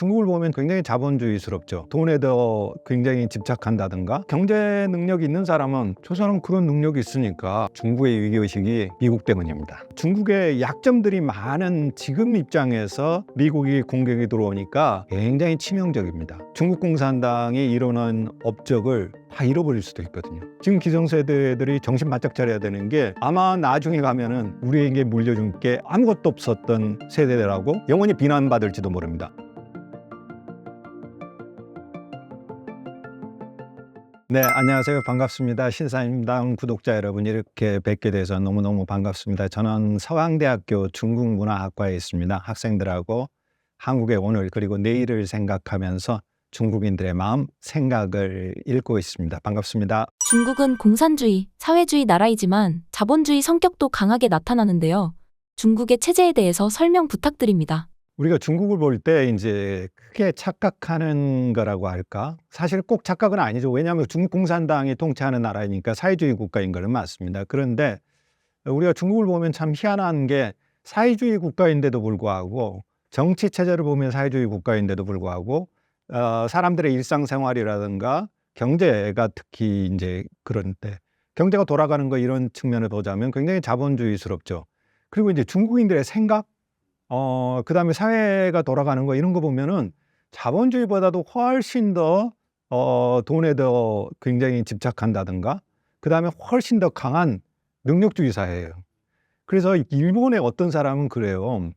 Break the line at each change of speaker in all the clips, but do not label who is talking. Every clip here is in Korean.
중국을 보면 굉장히 자본주의스럽죠. 돈에 더 굉장히 집착한다든가, 경제 능력이 있는 사람은 저 사람 그런 능력이 있으니까. 중국의 위기의식이 미국 때문입니다. 중국의 약점들이 많은 지금 입장에서 미국이 공격이 들어오니까 굉장히 치명적입니다. 중국 공산당이 이루는 업적을 다 잃어버릴 수도 있거든요. 지금 기성세대들이 정신 바짝 차려야 되는 게, 아마 나중에 가면은 우리에게 물려준 게 아무것도 없었던 세대들하고 영원히 비난받을지도 모릅니다. 네, 안녕하세요. 반갑습니다. 신사임당 구독자 여러분, 이렇게 뵙게 돼서 너무너무 반갑습니다. 저는 서강대학교 중국문화학과에 있습니다. 학생들하고 한국의 오늘 그리고 내일을 생각하면서 중국인들의 마음, 생각을 읽고 있습니다. 반갑습니다.
중국은 공산주의, 사회주의 나라이지만 자본주의 성격도 강하게 나타나는데요. 중국의 체제에 대해서 설명 부탁드립니다.
우리가 중국을 볼 때 이제 크게 착각하는 거라고 할까? 사실 꼭 착각은 아니죠. 왜냐하면 중국 공산당이 통치하는 나라니까 사회주의 국가인 건 맞습니다. 그런데 우리가 중국을 보면 참 희한한 게, 사회주의 국가인데도 불구하고, 정치 체제를 보면 사회주의 국가인데도 불구하고, 사람들의 일상생활이라든가 경제가 특히 이제 그런데 경제가 돌아가는 거, 이런 측면을 보자면 굉장히 자본주의스럽죠. 그리고 이제 중국인들의 생각, 그다음에 사회가 돌아가는 거, 이런 거 보면은 자본주의보다도 훨씬 더 돈에 더 굉장히 집착한다든가, 그다음에 훨씬 더 강한 능력주의 사회예요. 그래서 일본의 어떤 사람은 그래요.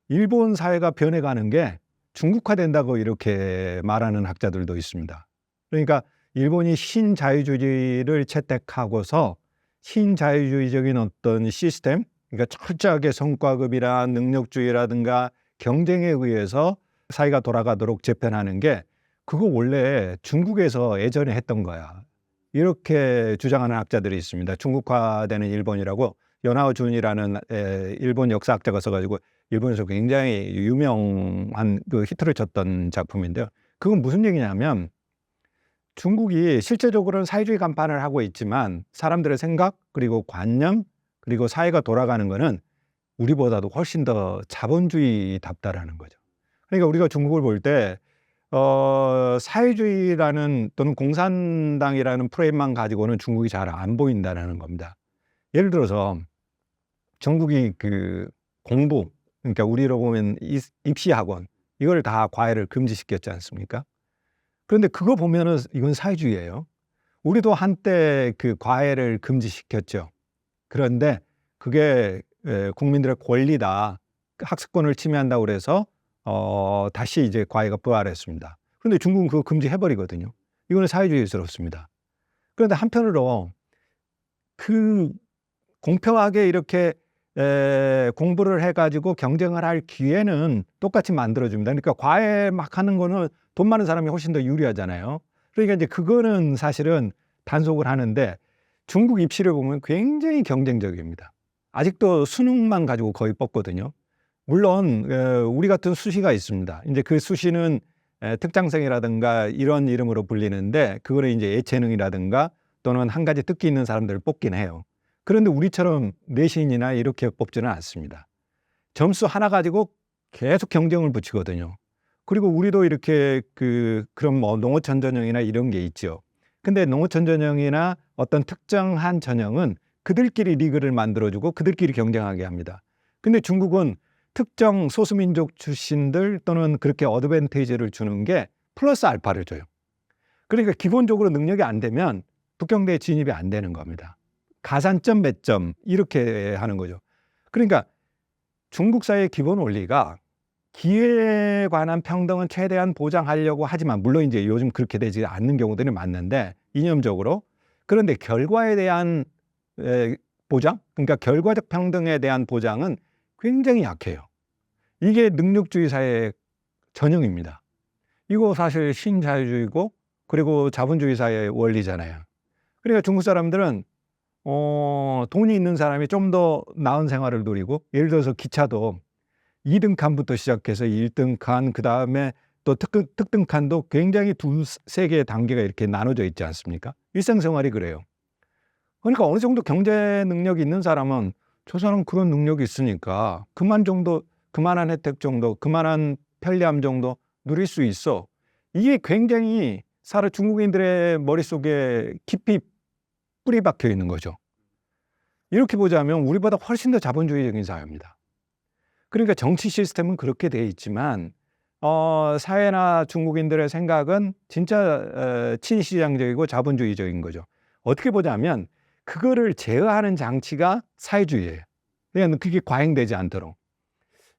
일본 사회가 변해가는 게 중국화된다고 이렇게 말하는 학자들도 있습니다. 그러니까 일본이 신자유주의를 채택하고서 신자유주의적인 어떤 시스템, 그러니까 철저하게 성과급이나 능력주의라든가 경쟁에 의해서 사회가 돌아가도록 재편하는 게, 그거 원래 중국에서 예전에 했던 거야. 이렇게 주장하는 학자들이 있습니다. 중국화되는 일본이라고 연하오 준이라는 일본 역사학자가 써가지고 일본에서 굉장히 유명한 그 히트를 쳤던 작품인데요. 그건 무슨 얘기냐면, 중국이 실제적으로는 사회주의 간판을 하고 있지만 사람들의 생각, 그리고 관념, 그리고 사회가 돌아가는 거는 우리보다도 훨씬 더 자본주의답다라는 거죠. 그러니까 우리가 중국을 볼 때 사회주의라는 또는 공산당이라는 프레임만 가지고는 중국이 잘 안 보인다는 겁니다. 예를 들어서 중국이 그 공부, 그러니까 우리로 보면 입시학원, 이걸 다 과외를 금지시켰지 않습니까? 그런데 그거 보면은 이건 사회주의예요. 우리도 한때 그 과외를 금지시켰죠. 그런데 그게 국민들의 권리다, 학습권을 침해한다고 그래서 다시 이제 과외가 부활했습니다. 그런데 중국은 그거 금지해버리거든요. 이거는 사회주의스럽습니다. 그런데 한편으로 그 공평하게 이렇게 공부를 해가지고 경쟁을 할 기회는 똑같이 만들어줍니다. 그러니까 과외 막 하는 거는 돈 많은 사람이 훨씬 더 유리하잖아요. 그러니까 이제 그거는 사실은 단속을 하는데, 중국 입시를 보면 굉장히 경쟁적입니다. 아직도 수능만 가지고 거의 뽑거든요. 물론 우리 같은 수시가 있습니다. 이제 그 수시는 특장생이라든가 이런 이름으로 불리는데, 그거는 이제 예체능이라든가 또는 한 가지 특기 있는 사람들을 뽑긴 해요. 그런데 우리처럼 내신이나 이렇게 뽑지는 않습니다. 점수 하나 가지고 계속 경쟁을 붙이거든요. 그리고 우리도 이렇게 그런 뭐 농어촌 전형이나 이런 게 있죠. 근데 농어촌 전형이나 어떤 특정한 전형은 그들끼리 리그를 만들어주고 그들끼리 경쟁하게 합니다. 근데 중국은 특정 소수민족 출신들 또는 그렇게 어드밴티지를 주는 게 플러스 알파를 줘요. 그러니까 기본적으로 능력이 안 되면 북경대에 진입이 안 되는 겁니다. 가산점 몇 점 이렇게 하는 거죠. 그러니까 중국 사회의 기본 원리가 기회에 관한 평등은 최대한 보장하려고 하지만, 물론 이제 요즘 그렇게 되지 않는 경우들이 많는데 이념적으로, 그런데 결과에 대한 보장, 그러니까 결과적 평등에 대한 보장은 굉장히 약해요. 이게 능력주의 사회의 전형입니다. 이거 사실 신자유주의고 그리고 자본주의 사회의 원리잖아요. 그러니까 중국 사람들은 돈이 있는 사람이 좀 더 나은 생활을 누리고, 예를 들어서 기차도 2등 칸부터 시작해서 1등 칸, 그 다음에 또 특등 칸도 굉장히 두세 개의 단계가 이렇게 나눠져 있지 않습니까? 일상생활이 그래요. 그러니까 어느 정도 경제 능력이 있는 사람은 저 사람 그런 능력이 있으니까 그만한 혜택 정도, 그만한 편리함 정도 누릴 수 있어. 이게 굉장히 중국인들의 머릿속에 깊이 뿌리 박혀 있는 거죠. 이렇게 보자면 우리보다 훨씬 더 자본주의적인 사회입니다. 그러니까 정치 시스템은 그렇게 돼 있지만 사회나 중국인들의 생각은 진짜 친시장적이고 자본주의적인 거죠. 어떻게 보자면 그거를 제어하는 장치가 사회주의예요. 그러니까 그게 과잉되지 않도록.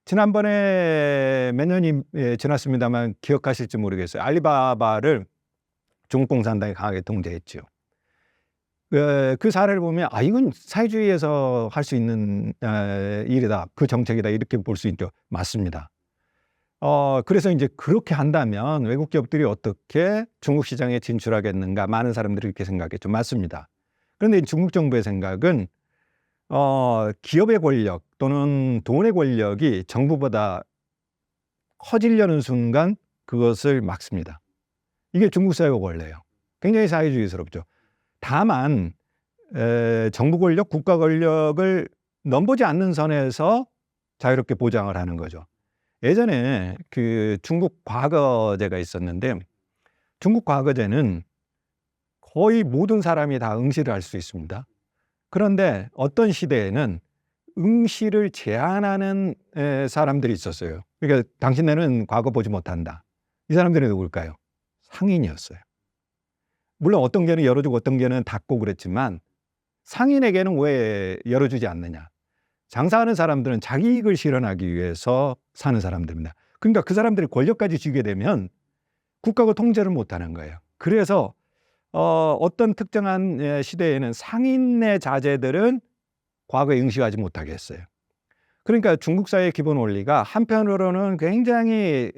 지난번에 몇 년이 지났습니다만 기억하실지 모르겠어요. 알리바바를 중국 공산당이 강하게 통제했죠. 그 사례를 보면 이건 사회주의에서 할 수 있는 일이다. 그 정책이다. 이렇게 볼 수 있죠. 맞습니다. 그래서 이제 그렇게 한다면 외국 기업들이 어떻게 중국 시장에 진출하겠는가 많은 사람들이 이렇게 생각했죠. 맞습니다. 그런데 중국 정부의 생각은 기업의 권력 또는 돈의 권력이 정부보다 커지려는 순간 그것을 막습니다. 이게 중국 사회의 원래예요. 굉장히 사회주의스럽죠. 다만 정부 권력, 국가 권력을 넘보지 않는 선에서 자유롭게 보장을 하는 거죠. 예전에 그 중국 과거제가 있었는데 중국 과거제는 거의 모든 사람이 다 응시를 할 수 있습니다. 그런데 어떤 시대에는 응시를 제한하는 사람들이 있었어요. 그러니까 당신네는 과거 보지 못한다. 이 사람들이 누굴까요? 상인이었어요. 물론 어떤 개는 열어주고 어떤 개는 닫고 그랬지만 상인에게는 왜 열어주지 않느냐? 장사하는 사람들은 자기 이익을 실현하기 위해서 사는 사람들입니다. 그러니까 그 사람들이 권력까지 쥐게 되면 국가가 통제를 못하는 거예요. 그래서 어떤 특정한 시대에는 상인의 자제들은 과거에 응시하지 못하게 했어요. 그러니까 중국 사회의 기본 원리가 한편으로는 굉장히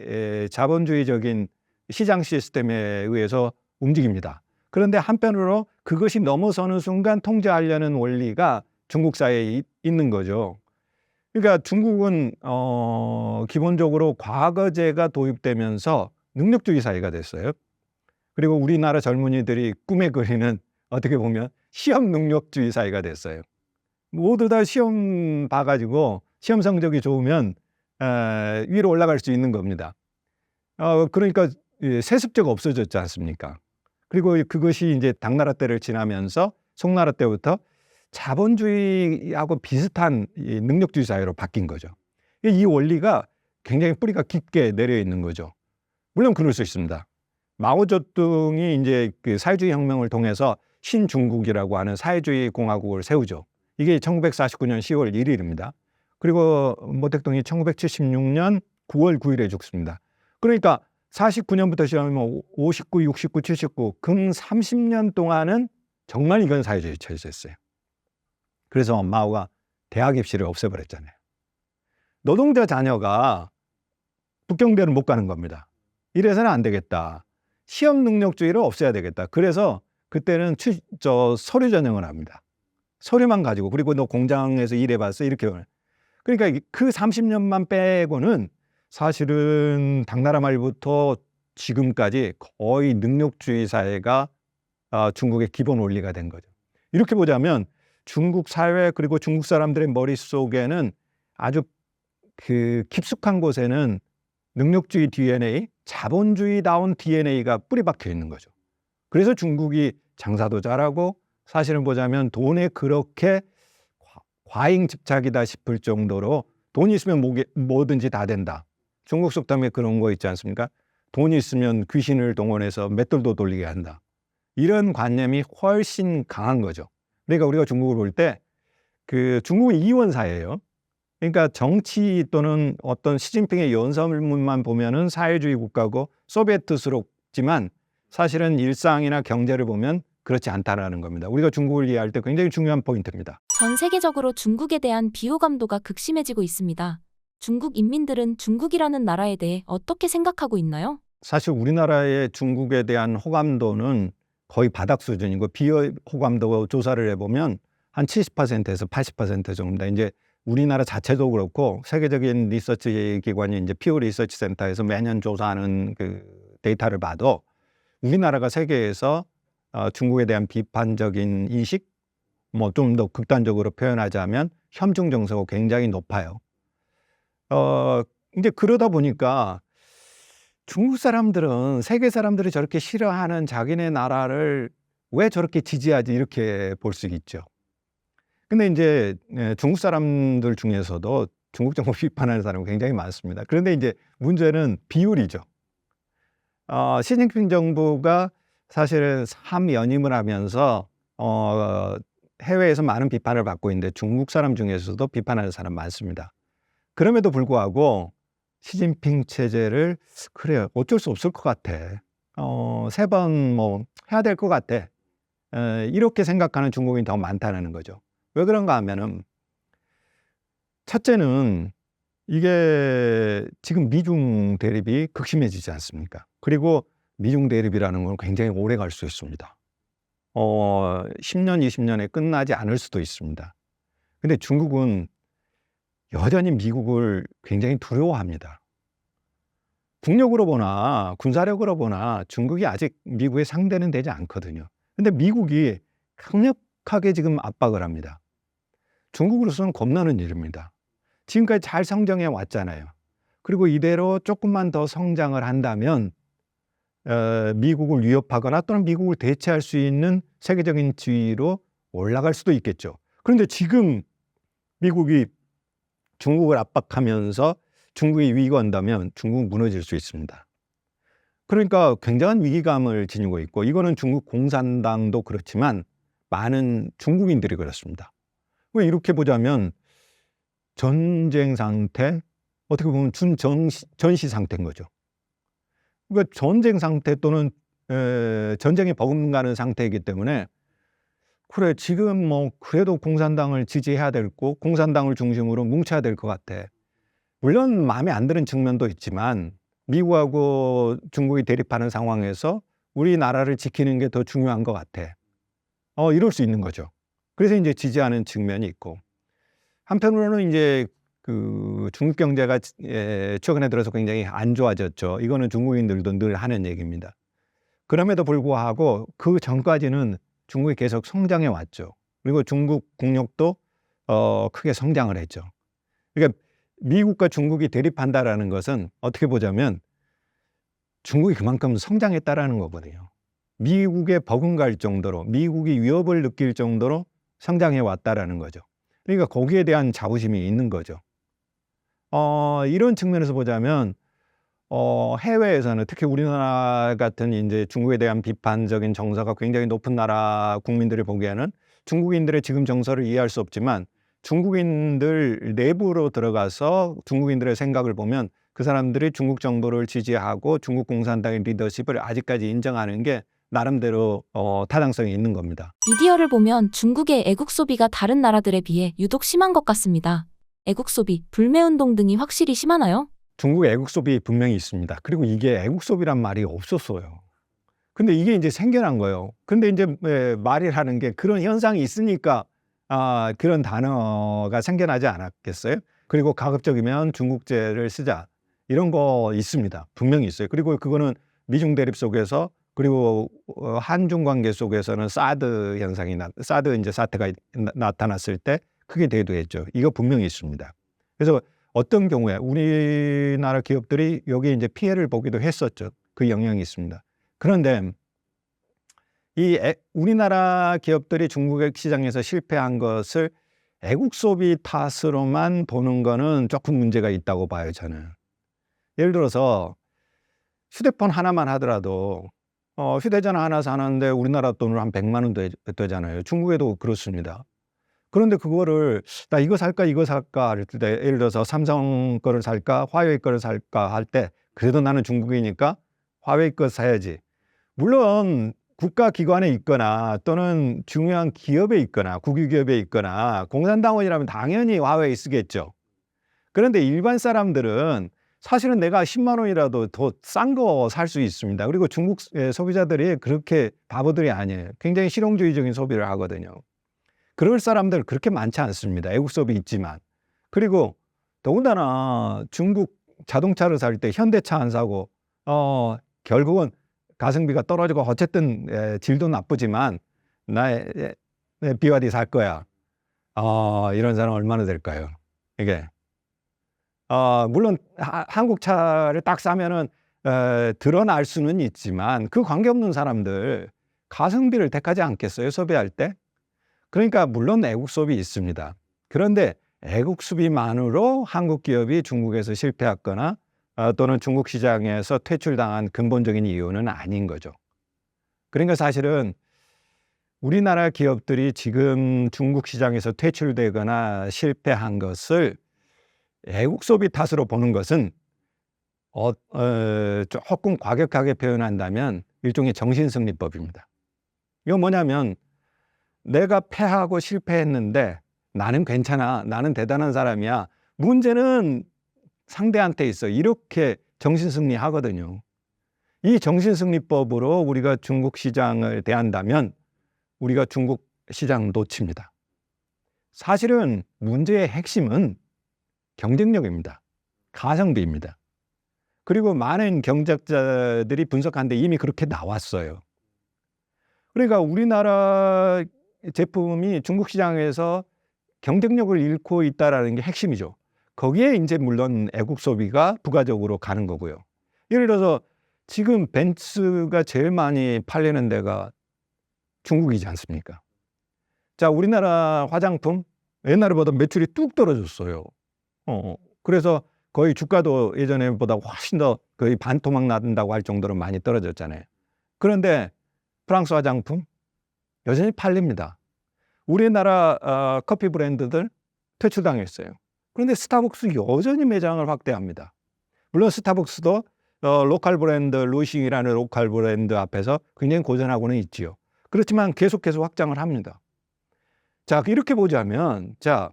자본주의적인 시장 시스템에 의해서 움직입니다. 그런데 한편으로 그것이 넘어서는 순간 통제하려는 원리가 중국 사회에 있는 거죠. 그러니까 중국은 기본적으로 과거제가 도입되면서 능력주의 사회가 됐어요. 그리고 우리나라 젊은이들이 꿈에 그리는 어떻게 보면 시험 능력주의 사회가 됐어요. 모두 다 시험 봐가지고 시험 성적이 좋으면 위로 올라갈 수 있는 겁니다. 그러니까 세습제가 없어졌지 않습니까? 그리고 그것이 이제 당나라 때를 지나면서 송나라 때부터 자본주의하고 비슷한 능력주의 사회로 바뀐 거죠. 이 원리가 굉장히 뿌리가 깊게 내려 있는 거죠. 물론 그럴 수 있습니다. 마오쩌둥이 이제 그 사회주의 혁명을 통해서 신중국이라고 하는 사회주의 공화국을 세우죠. 이게 1949년 10월 1일입니다. 그리고 모택동이 1976년 9월 9일에 죽습니다. 그러니까 49년부터 시작하면 59, 69, 79, 근 30년 동안은 정말 이건 사회주의 체제였어요. 그래서 마오가 대학 입시를 없애버렸잖아요. 노동자 자녀가 북경대를 못 가는 겁니다. 이래서는 안 되겠다. 시험 능력주의를 없애야 되겠다. 그래서 그때는 서류 전형을 합니다. 서류만 가지고, 그리고 너 공장에서 일해봤어? 이렇게. 그러니까 그 30년만 빼고는 사실은 당나라 말부터 지금까지 거의 능력주의 사회가 중국의 기본 원리가 된 거죠. 이렇게 보자면 중국 사회 그리고 중국 사람들의 머릿속에는 아주 그 깊숙한 곳에는 능력주의 DNA, 자본주의다운 DNA가 뿌리 박혀 있는 거죠. 그래서 중국이 장사도 잘하고 사실은 보자면 돈에 그렇게 과잉 집착이다 싶을 정도로 돈이 있으면 뭐든지 다 된다. 중국 속담에 그런 거 있지 않습니까? 돈이 있으면 귀신을 동원해서 맷돌도 돌리게 한다. 이런 관념이 훨씬 강한 거죠. 그러니까 우리가 중국을 볼 때 그 중국은 이원사예요. 그러니까 정치 또는 어떤 시진핑의 연설문만 보면은 사회주의 국가고 소비에트스럽지만 사실은 일상이나 경제를 보면 그렇지 않다라는 겁니다. 우리가 중국을 이해할 때 굉장히 중요한 포인트입니다.
전 세계적으로 중국에 대한 비호감도가 극심해지고 있습니다. 중국 인민들은 중국이라는 나라에 대해 어떻게 생각하고 있나요?
사실 우리나라의 중국에 대한 호감도는 거의 바닥 수준이고 비호감도 조사를 해보면 한 70%에서 80% 정도입니다. 이제 우리나라 자체도 그렇고 세계적인 리서치 기관이 이제 피오 리서치 센터에서 매년 조사하는 그 데이터를 봐도 우리나라가 세계에서 중국에 대한 비판적인 인식, 뭐 좀 더 극단적으로 표현하자면 혐중 정서가 굉장히 높아요. 이제 그러다 보니까 중국 사람들은 세계 사람들이 저렇게 싫어하는 자기네 나라를 왜 저렇게 지지하지 이렇게 볼 수 있죠. 근데 이제 중국 사람들 중에서도 중국 정부 비판하는 사람이 굉장히 많습니다. 그런데 이제 문제는 비율이죠. 시진핑 정부가 사실은 3연임을 하면서 해외에서 많은 비판을 받고 있는데 중국 사람 중에서도 비판하는 사람 많습니다. 그럼에도 불구하고 시진핑 체제를 그래요. 어쩔 수 없을 것 같아. 3번 뭐 해야 될 것 같아. 이렇게 생각하는 중국인이 더 많다는 거죠. 왜 그런가 하면은 첫째는 이게 지금 미중 대립이 극심해지지 않습니까? 그리고 미중 대립이라는 건 굉장히 오래 갈 수 있습니다. 10년, 20년에 끝나지 않을 수도 있습니다. 근데 중국은 여전히 미국을 굉장히 두려워합니다. 국력으로 보나 군사력으로 보나 중국이 아직 미국의 상대는 되지 않거든요. 근데 미국이 강력하게 지금 압박을 합니다. 중국으로서는 겁나는 일입니다. 지금까지 잘 성장해 왔잖아요. 그리고 이대로 조금만 더 성장을 한다면 미국을 위협하거나 또는 미국을 대체할 수 있는 세계적인 지위로 올라갈 수도 있겠죠. 그런데 지금 미국이 중국을 압박하면서 중국이 위기가 온다면 중국은 무너질 수 있습니다. 그러니까 굉장한 위기감을 지니고 있고 이거는 중국 공산당도 그렇지만 많은 중국인들이 그렇습니다. 왜 이렇게 보자면 전쟁 상태, 어떻게 보면 전시 상태인 거죠. 그러니까 전쟁 상태 또는 전쟁이 버금가는 상태이기 때문에 그래 지금 뭐 그래도 공산당을 지지해야 될 거 공산당을 중심으로 뭉쳐야 될 것 같아. 물론 마음에 안 드는 측면도 있지만 미국하고 중국이 대립하는 상황에서 우리나라를 지키는 게 더 중요한 것 같아. 이럴 수 있는 거죠. 그래서 이제 지지하는 측면이 있고 한편으로는 이제 그 중국 경제가 최근에 들어서 굉장히 안 좋아졌죠. 이거는 중국인들도 늘 하는 얘기입니다. 그럼에도 불구하고 그 전까지는 중국이 계속 성장해 왔죠. 그리고 중국 국력도 크게 성장을 했죠. 그러니까 미국과 중국이 대립한다라는 것은 어떻게 보자면 중국이 그만큼 성장했다라는 거거든요. 미국에 버금갈 정도로 미국이 위협을 느낄 정도로 성장해 왔다라는 거죠. 그러니까 거기에 대한 자부심이 있는 거죠. 이런 측면에서 보자면 해외에서는 특히 우리나라 같은 이제 중국에 대한 비판적인 정서가 굉장히 높은 나라 국민들이 보기에는 중국인들의 지금 정서를 이해할 수 없지만 중국인들 내부로 들어가서 중국인들의 생각을 보면 그 사람들이 중국 정부를 지지하고 중국 공산당의 리더십을 아직까지 인정하는 게 나름대로 타당성이 있는 겁니다.
미디어를 보면 중국의 애국 소비가 다른 나라들에 비해 유독 심한 것 같습니다. 애국 소비, 불매운동 등이 확실히 심하나요?
중국의 애국 소비 분명히 있습니다. 그리고 이게 애국 소비란 말이 없었어요. 근데 이게 이제 생겨난 거예요. 근데 이제 말을 하는 게 그런 현상이 있으니까 그런 단어가 생겨나지 않았겠어요? 그리고 가급적이면 중국제를 쓰자. 이런 거 있습니다. 분명히 있어요. 그리고 그거는 미중 대립 속에서 그리고 한중 관계 속에서는 사드 현상이 사드 이제 사태가 나타났을 때 크게 대두했죠. 이거 분명히 있습니다. 그래서 어떤 경우에 우리나라 기업들이 여기에 이제 피해를 보기도 했었죠. 그 영향이 있습니다. 그런데 우리나라 기업들이 중국의 시장에서 실패한 것을 애국 소비 탓으로만 보는 거는 조금 문제가 있다고 봐요, 저는. 예를 들어서 휴대폰 하나만 하더라도 휴대전화 하나 사는데 우리나라 돈으로 한 100만 원 되잖아요. 중국에도 그렇습니다. 그런데 그거를 나 이거 살까 이거 살까 할 때 예를 들어서 삼성 거를 살까 화웨이 거를 살까 할 때 그래도 나는 중국이니까 화웨이 거 사야지. 물론 국가기관에 있거나 또는 중요한 기업에 있거나 국유기업에 있거나 공산당원이라면 당연히 화웨이 쓰겠죠. 그런데 일반 사람들은 사실은 내가 10만 원이라도 더 싼 거 살 수 있습니다. 그리고 중국 소비자들이 그렇게 바보들이 아니에요. 굉장히 실용주의적인 소비를 하거든요. 그럴 사람들 그렇게 많지 않습니다. 애국 소비 있지만. 그리고 더군다나 중국 자동차를 살 때 현대차 안 사고 결국은 가성비가 떨어지고 어쨌든 질도 나쁘지만 나 BYD 살 거야. 이런 사람 얼마나 될까요? 이게 물론 한국 차를 딱 사면은 드러날 수는 있지만 그 관계없는 사람들 가성비를 택하지 않겠어요, 소비할 때? 그러니까 물론 애국 수업이 있습니다. 그런데 애국 수비만으로 한국 기업이 중국에서 실패했거나 또는 중국 시장에서 퇴출당한 근본적인 이유는 아닌 거죠. 그러니까 사실은 우리나라 기업들이 지금 중국 시장에서 퇴출되거나 실패한 것을 애국 소비 탓으로 보는 것은 조금 과격하게 표현한다면 일종의 정신승리법입니다. 이건 뭐냐면 내가 패하고 실패했는데 나는 괜찮아. 나는 대단한 사람이야. 문제는 상대한테 있어. 이렇게 정신승리하거든요. 이 정신승리법으로 우리가 중국 시장을 대한다면 우리가 중국 시장 놓칩니다. 사실은 문제의 핵심은 경쟁력입니다. 가성비입니다. 그리고 많은 경제학자들이 분석하는데 이미 그렇게 나왔어요. 그러니까 우리나라 제품이 중국 시장에서 경쟁력을 잃고 있다는 게 핵심이죠. 거기에 이제 물론 애국 소비가 부가적으로 가는 거고요. 예를 들어서 지금 벤츠가 제일 많이 팔리는 데가 중국이지 않습니까? 자, 우리나라 화장품 옛날보다 매출이 뚝 떨어졌어요. 그래서 거의 주가도 예전보다 훨씬 더 거의 반토막 난다고 할 정도로 많이 떨어졌잖아요. 그런데 프랑스 화장품 여전히 팔립니다. 우리나라 커피 브랜드들 퇴출당했어요. 그런데 스타벅스 여전히 매장을 확대합니다. 물론 스타벅스도 로컬 브랜드 루싱이라는 로컬 브랜드 앞에서 굉장히 고전하고는 있지요. 그렇지만 계속해서 확장을 합니다. 자, 이렇게 보자면 자,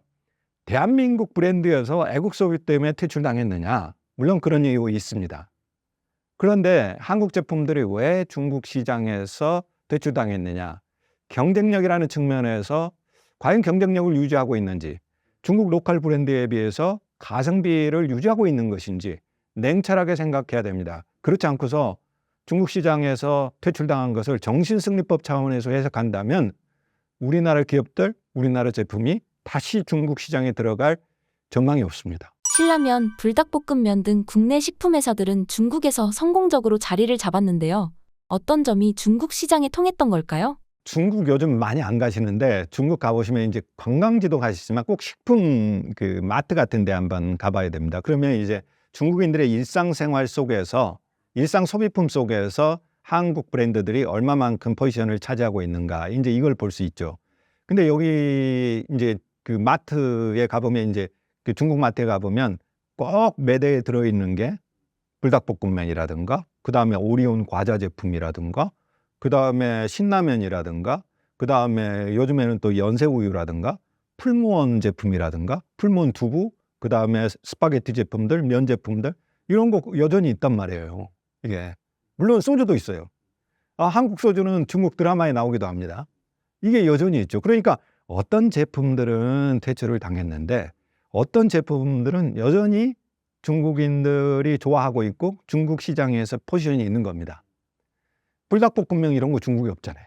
대한민국 브랜드여서 애국 소비 때문에 퇴출당했느냐? 물론 그런 이유 있습니다. 그런데 한국 제품들이 왜 중국 시장에서 퇴출당했느냐? 경쟁력이라는 측면에서 과연 경쟁력을 유지하고 있는지, 중국 로컬 브랜드에 비해서 가성비를 유지하고 있는 것인지 냉철하게 생각해야 됩니다. 그렇지 않고서 중국 시장에서 퇴출당한 것을 정신승리법 차원에서 해석한다면 우리나라 기업들, 우리나라 제품이 다시 중국 시장에 들어갈 전망이 없습니다.
신라면, 불닭볶음면 등 국내 식품 회사들은 중국에서 성공적으로 자리를 잡았는데요. 어떤 점이 중국 시장에 통했던 걸까요?
중국 요즘 많이 안 가시는데 중국 가보시면 이제 관광지도 가시지만 꼭 식품 그 마트 같은 데 한번 가봐야 됩니다. 그러면 이제 중국인들의 일상생활 속에서 일상 소비품 속에서 한국 브랜드들이 얼마만큼 포지션을 차지하고 있는가 이제 이걸 볼 수 있죠. 근데 여기 이제 그 마트에 가보면 이제 그 중국 마트에 가보면 꼭 매대에 들어있는 게 불닭볶음면이라든가 그 다음에 오리온 과자 제품이라든가 그 다음에 신라면이라든가 그 다음에 요즘에는 또 연세우유라든가 풀무원 제품이라든가 풀무원 두부 그 다음에 스파게티 제품들 면 제품들 이런 거 여전히 있단 말이에요. 이게 물론 소주도 있어요. 한국 소주는 중국 드라마에 나오기도 합니다. 이게 여전히 있죠. 그러니까 어떤 제품들은 퇴출을 당했는데 어떤 제품들은 여전히 중국인들이 좋아하고 있고 중국 시장에서 포지션이 있는 겁니다. 불닭볶음면 이런 거 중국에 없잖아요.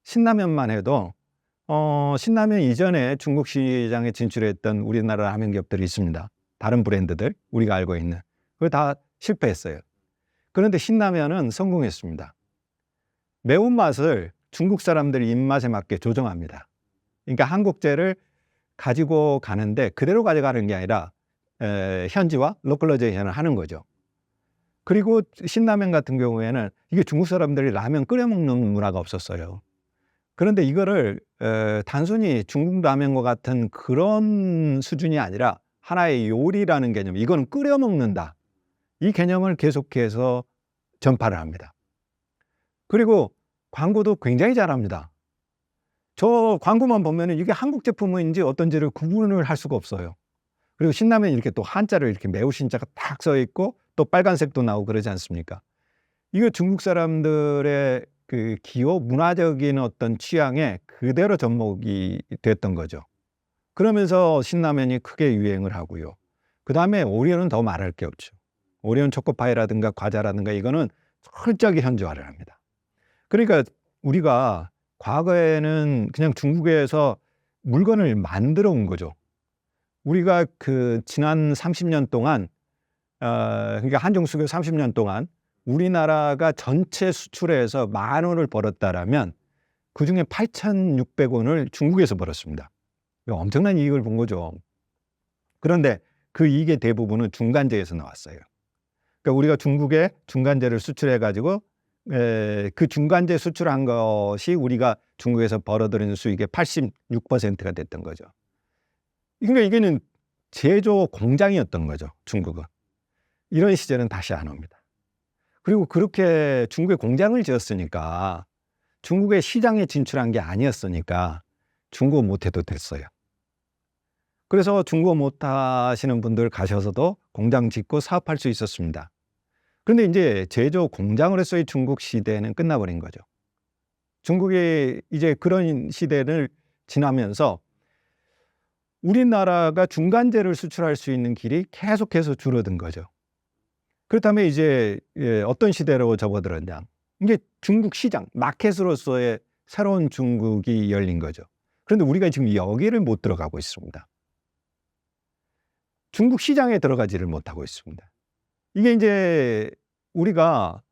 신라면만 해도 신라면 이전에 중국 시장에 진출했던 우리나라 라면 기업들이 있습니다. 다른 브랜드들 우리가 알고 있는 그거 다 실패했어요. 그런데 신라면은 성공했습니다. 매운맛을 중국 사람들이 입맛에 맞게 조정합니다. 그러니까 한국제를 가지고 가는데 그대로 가져가는 게 아니라 현지화, 로컬라이제이션을 하는 거죠. 그리고 신라면 같은 경우에는 이게 중국 사람들이 라면 끓여 먹는 문화가 없었어요. 그런데 이거를 단순히 중국 라면과 같은 그런 수준이 아니라 하나의 요리라는 개념, 이건 끓여 먹는다. 이 개념을 계속해서 전파를 합니다. 그리고 광고도 굉장히 잘합니다. 저 광고만 보면 이게 한국 제품인지 어떤지를 구분을 할 수가 없어요. 그리고 신라면 이렇게 또 한자를 이렇게 매우 신자가 딱 써 있고 또 빨간색도 나오고 그러지 않습니까? 이거 중국 사람들의 그 기호 문화적인 어떤 취향에 그대로 접목이 됐던 거죠. 그러면서 신라면이 크게 유행을 하고요. 그 다음에 오리온은 더 말할 게 없죠. 오리온 초코파이라든가 과자라든가 이거는 철저하게 현지화를 합니다. 그러니까 우리가 과거에는 그냥 중국에서 물건을 만들어 온 거죠. 우리가 그 지난 30년 동안 그러니까 한정수교 30년 동안 우리나라가 전체 수출해서 10,000원을 벌었다라면 그중에 8,600원을 중국에서 벌었습니다. 이거 엄청난 이익을 본 거죠. 그런데 그 이익의 대부분은 중간재에서 나왔어요. 그러니까 우리가 중국에 중간재를 수출해 가지고 그 중간재 수출한 것이 우리가 중국에서 벌어들이는 수익의 86%가 됐던 거죠. 그러니까 이게는 제조 공장이었던 거죠, 중국은. 이런 시절은 다시 안 옵니다. 그리고 그렇게 중국에 공장을 지었으니까 중국의 시장에 진출한 게 아니었으니까 중국어 못해도 됐어요. 그래서 중국어 못하시는 분들 가셔서도 공장 짓고 사업할 수 있었습니다. 그런데 이제 제조 공장으로서의 중국 시대는 끝나버린 거죠. 중국이 이제 그런 시대를 지나면서 우리나라가 중간재를 수출할 수 있는 길이 계속해서 줄어든 거죠. 그렇다면 이제 어떤 시대로 접어들었냐. 이게 중국 시장, 마켓으로서의 새로운 중국이 열린 거죠. 그런데 우리가 지금 여기를 못 들어가고 있습니다. 중국 시장에 들어가지를 못하고 있습니다. 이게 이제 우리가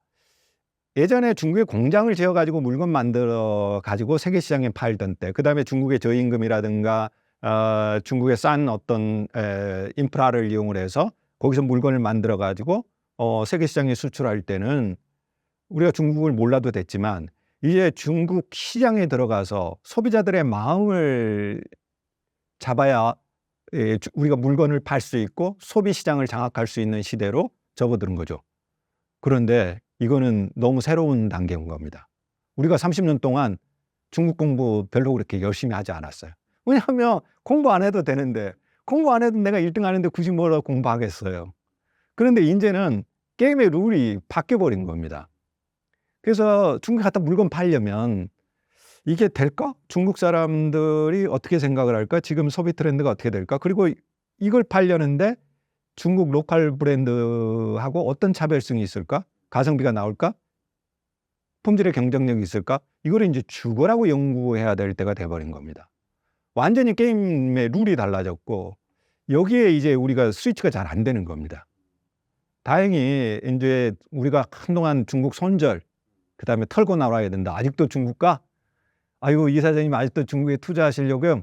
예전에 중국에 공장을 지어가지고 물건 만들어 가지고 세계 시장에 팔던 때, 그 다음에 중국의 저임금이라든가 중국의 싼 어떤 인프라를 이용을 해서 거기서 물건을 만들어 가지고 세계 시장에 수출할 때는 우리가 중국을 몰라도 됐지만 이제 중국 시장에 들어가서 소비자들의 마음을 잡아야 우리가 물건을 팔 수 있고 소비 시장을 장악할 수 있는 시대로 접어드는 거죠. 그런데 이거는 너무 새로운 단계인 겁니다. 우리가 30년 동안 중국 공부 별로 그렇게 열심히 하지 않았어요. 왜냐하면 공부 안 해도 되는데, 공부 안 해도 내가 1등 하는데 굳이 뭐라고 공부하겠어요. 그런데 이제는 게임의 룰이 바뀌어버린 겁니다. 그래서 중국에 갖다 물건 팔려면 이게 될까? 중국 사람들이 어떻게 생각을 할까? 지금 소비 트렌드가 어떻게 될까? 그리고 이걸 팔려는데 중국 로컬 브랜드하고 어떤 차별성이 있을까? 가성비가 나올까? 품질의 경쟁력이 있을까? 이거를 이제 죽어라고 연구해야 될 때가 돼버린 겁니다. 완전히 게임의 룰이 달라졌고 여기에 이제 우리가 스위치가 잘 안 되는 겁니다. 다행히 이제 우리가 한동안 중국 손절, 그 다음에 털고 나와야 된다. 아직도 중국 가? 아이고, 이사장님 아직도 중국에 투자하시려고요?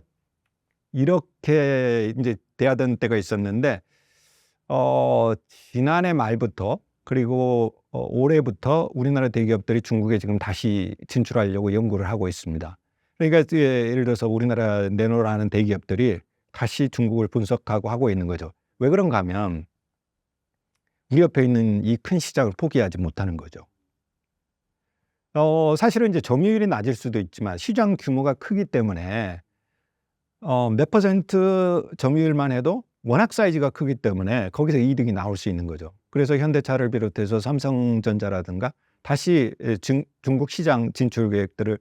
이렇게 이제 대하던 때가 있었는데, 지난해 말부터 그리고 올해부터 우리나라 대기업들이 중국에 지금 다시 진출하려고 연구를 하고 있습니다. 그러니까 예를 들어서 우리나라 내노라는 대기업들이 다시 중국을 분석하고 하고 있는 거죠. 왜 그런가 하면 우리 옆에 있는 이 큰 시장을 포기하지 못하는 거죠. 사실은 이제 점유율이 낮을 수도 있지만 시장 규모가 크기 때문에 몇 퍼센트 점유율만 해도 워낙 사이즈가 크기 때문에 거기서 이득이 나올 수 있는 거죠. 그래서 현대차를 비롯해서 삼성전자라든가 다시 중국 시장 진출 계획들을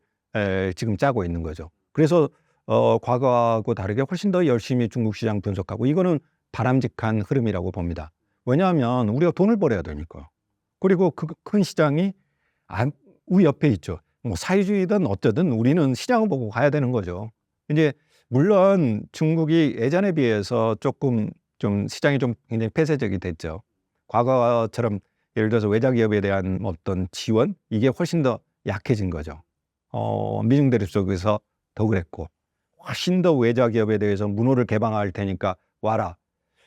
지금 짜고 있는 거죠. 그래서 과거하고 다르게 훨씬 더 열심히 중국 시장 분석하고, 이거는 바람직한 흐름이라고 봅니다. 왜냐하면 우리가 돈을 벌어야 되니까. 그리고 그 큰 시장이 우리 옆에 있죠. 뭐 사회주의든 어쩌든 우리는 시장을 보고 가야 되는 거죠. 이제 물론 중국이 예전에 비해서 조금 좀 시장이 좀 굉장히 폐쇄적이 됐죠. 과거처럼 예를 들어서 외자 기업에 대한 어떤 지원, 이게 훨씬 더 약해진 거죠. 미중 대립 속에서 더 그랬고, 훨씬 더 외자 기업에 대해서 문호를 개방할 테니까 와라.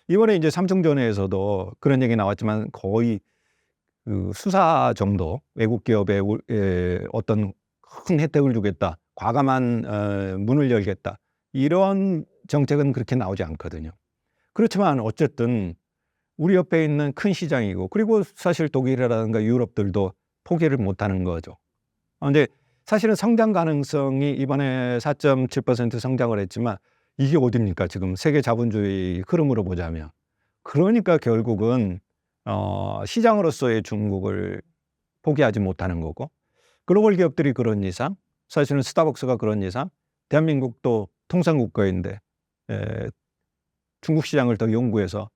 이번에 이제 삼성전자에서도 그런 얘기 나왔지만 거의 그 수사 정도, 외국 기업에 어떤 큰 혜택을 주겠다, 과감한 문을 열겠다, 이런 정책은 그렇게 나오지 않거든요. 그렇지만 어쨌든 우리 옆에 있는 큰 시장이고, 그리고 사실 독일이라든가 유럽들도 포기를 못하는 거죠. 근데 사실은 성장 가능성이 이번에 4.7% 성장을 했지만 이게 어딥니까? 지금 세계 자본주의 흐름으로 보자면. 그러니까 결국은 시장으로서의 중국을 포기하지 못하는 거고, 글로벌 기업들이 그런 이상, 사실은 스타벅스가 그런 이상, 대한민국도 통상국가인데 중국 시장을 더 연구해서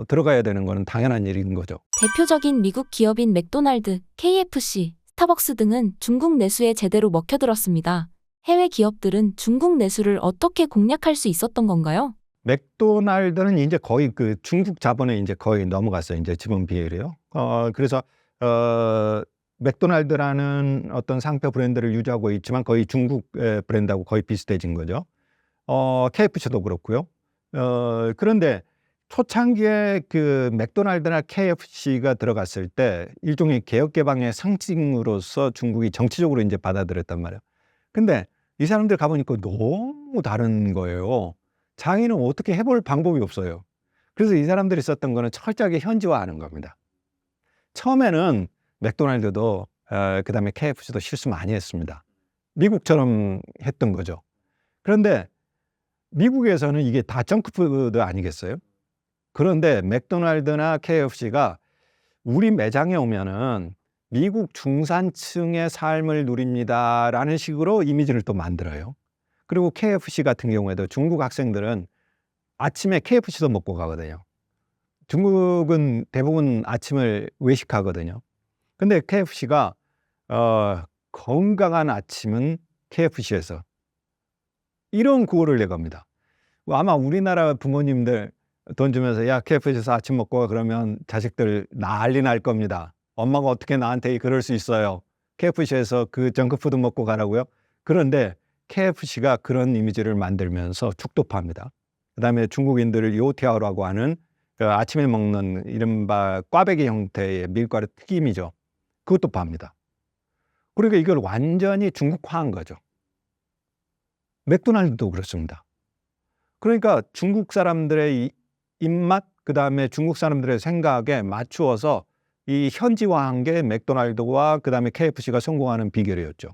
들어가야 되는 것은 당연한 일인 거죠.
대표적인 미국 기업인 맥도날드, KFC, 스타벅스 등은 중국 내수에 제대로 먹혀들었습니다. 해외 기업들은 중국 내수를 어떻게 공략할 수 있었던 건가요?
맥도날드는 이제 거의 그 중국 자본에 이제 거의 넘어갔어요. 이제 지분 비율이요. 그래서 맥도날드라는 어떤 상표 브랜드를 유지하고 있지만 거의 중국 브랜드하고 거의 비슷해진 거죠. KFC도 그렇고요. 그런데 초창기에 그 맥도날드나 KFC가 들어갔을 때 일종의 개혁 개방의 상징으로서 중국이 정치적으로 이제 받아들였단 말이에요. 근데 이 사람들 가보니까 너무 다른 거예요. 장애는 어떻게 해볼 방법이 없어요. 그래서 이 사람들이 썼던 거는 철저하게 현지화하는 겁니다. 처음에는 맥도날드도 그다음에 KFC도 실수 많이 했습니다. 미국처럼 했던 거죠. 그런데 미국에서는 이게 다 정크푸드 아니겠어요? 그런데 맥도날드나 KFC가 우리 매장에 오면은 미국 중산층의 삶을 누립니다라는 식으로 이미지를 또 만들어요. 그리고 KFC 같은 경우에도 중국 학생들은 아침에 KFC도 먹고 가거든요. 중국은 대부분 아침을 외식하거든요. 근데 KFC가 건강한 아침은 KFC에서 이런 구호를 내겁니다. 아마 우리나라 부모님들 돈 주면서 야 KFC에서 아침 먹고 가 그러면 자식들 난리 날 겁니다. 엄마가 어떻게 나한테 그럴 수 있어요. KFC에서 그 정크푸드 먹고 가라고요. 그런데 KFC가 그런 이미지를 만들면서 축도 팝니다. 그다음에 중국인들을 요티아오라고 하는 그 아침에 먹는 이른바 꽈배기 형태의 밀가루 튀김이죠. 그것도 팝니다. 그러니까 이걸 완전히 중국화한 거죠. 맥도날드도 그렇습니다. 그러니까 중국 사람들의 입맛, 그다음에 중국 사람들의 생각에 맞추어서 이 현지화한 게 맥도날드와 그다음에 KFC가 성공하는 비결이었죠.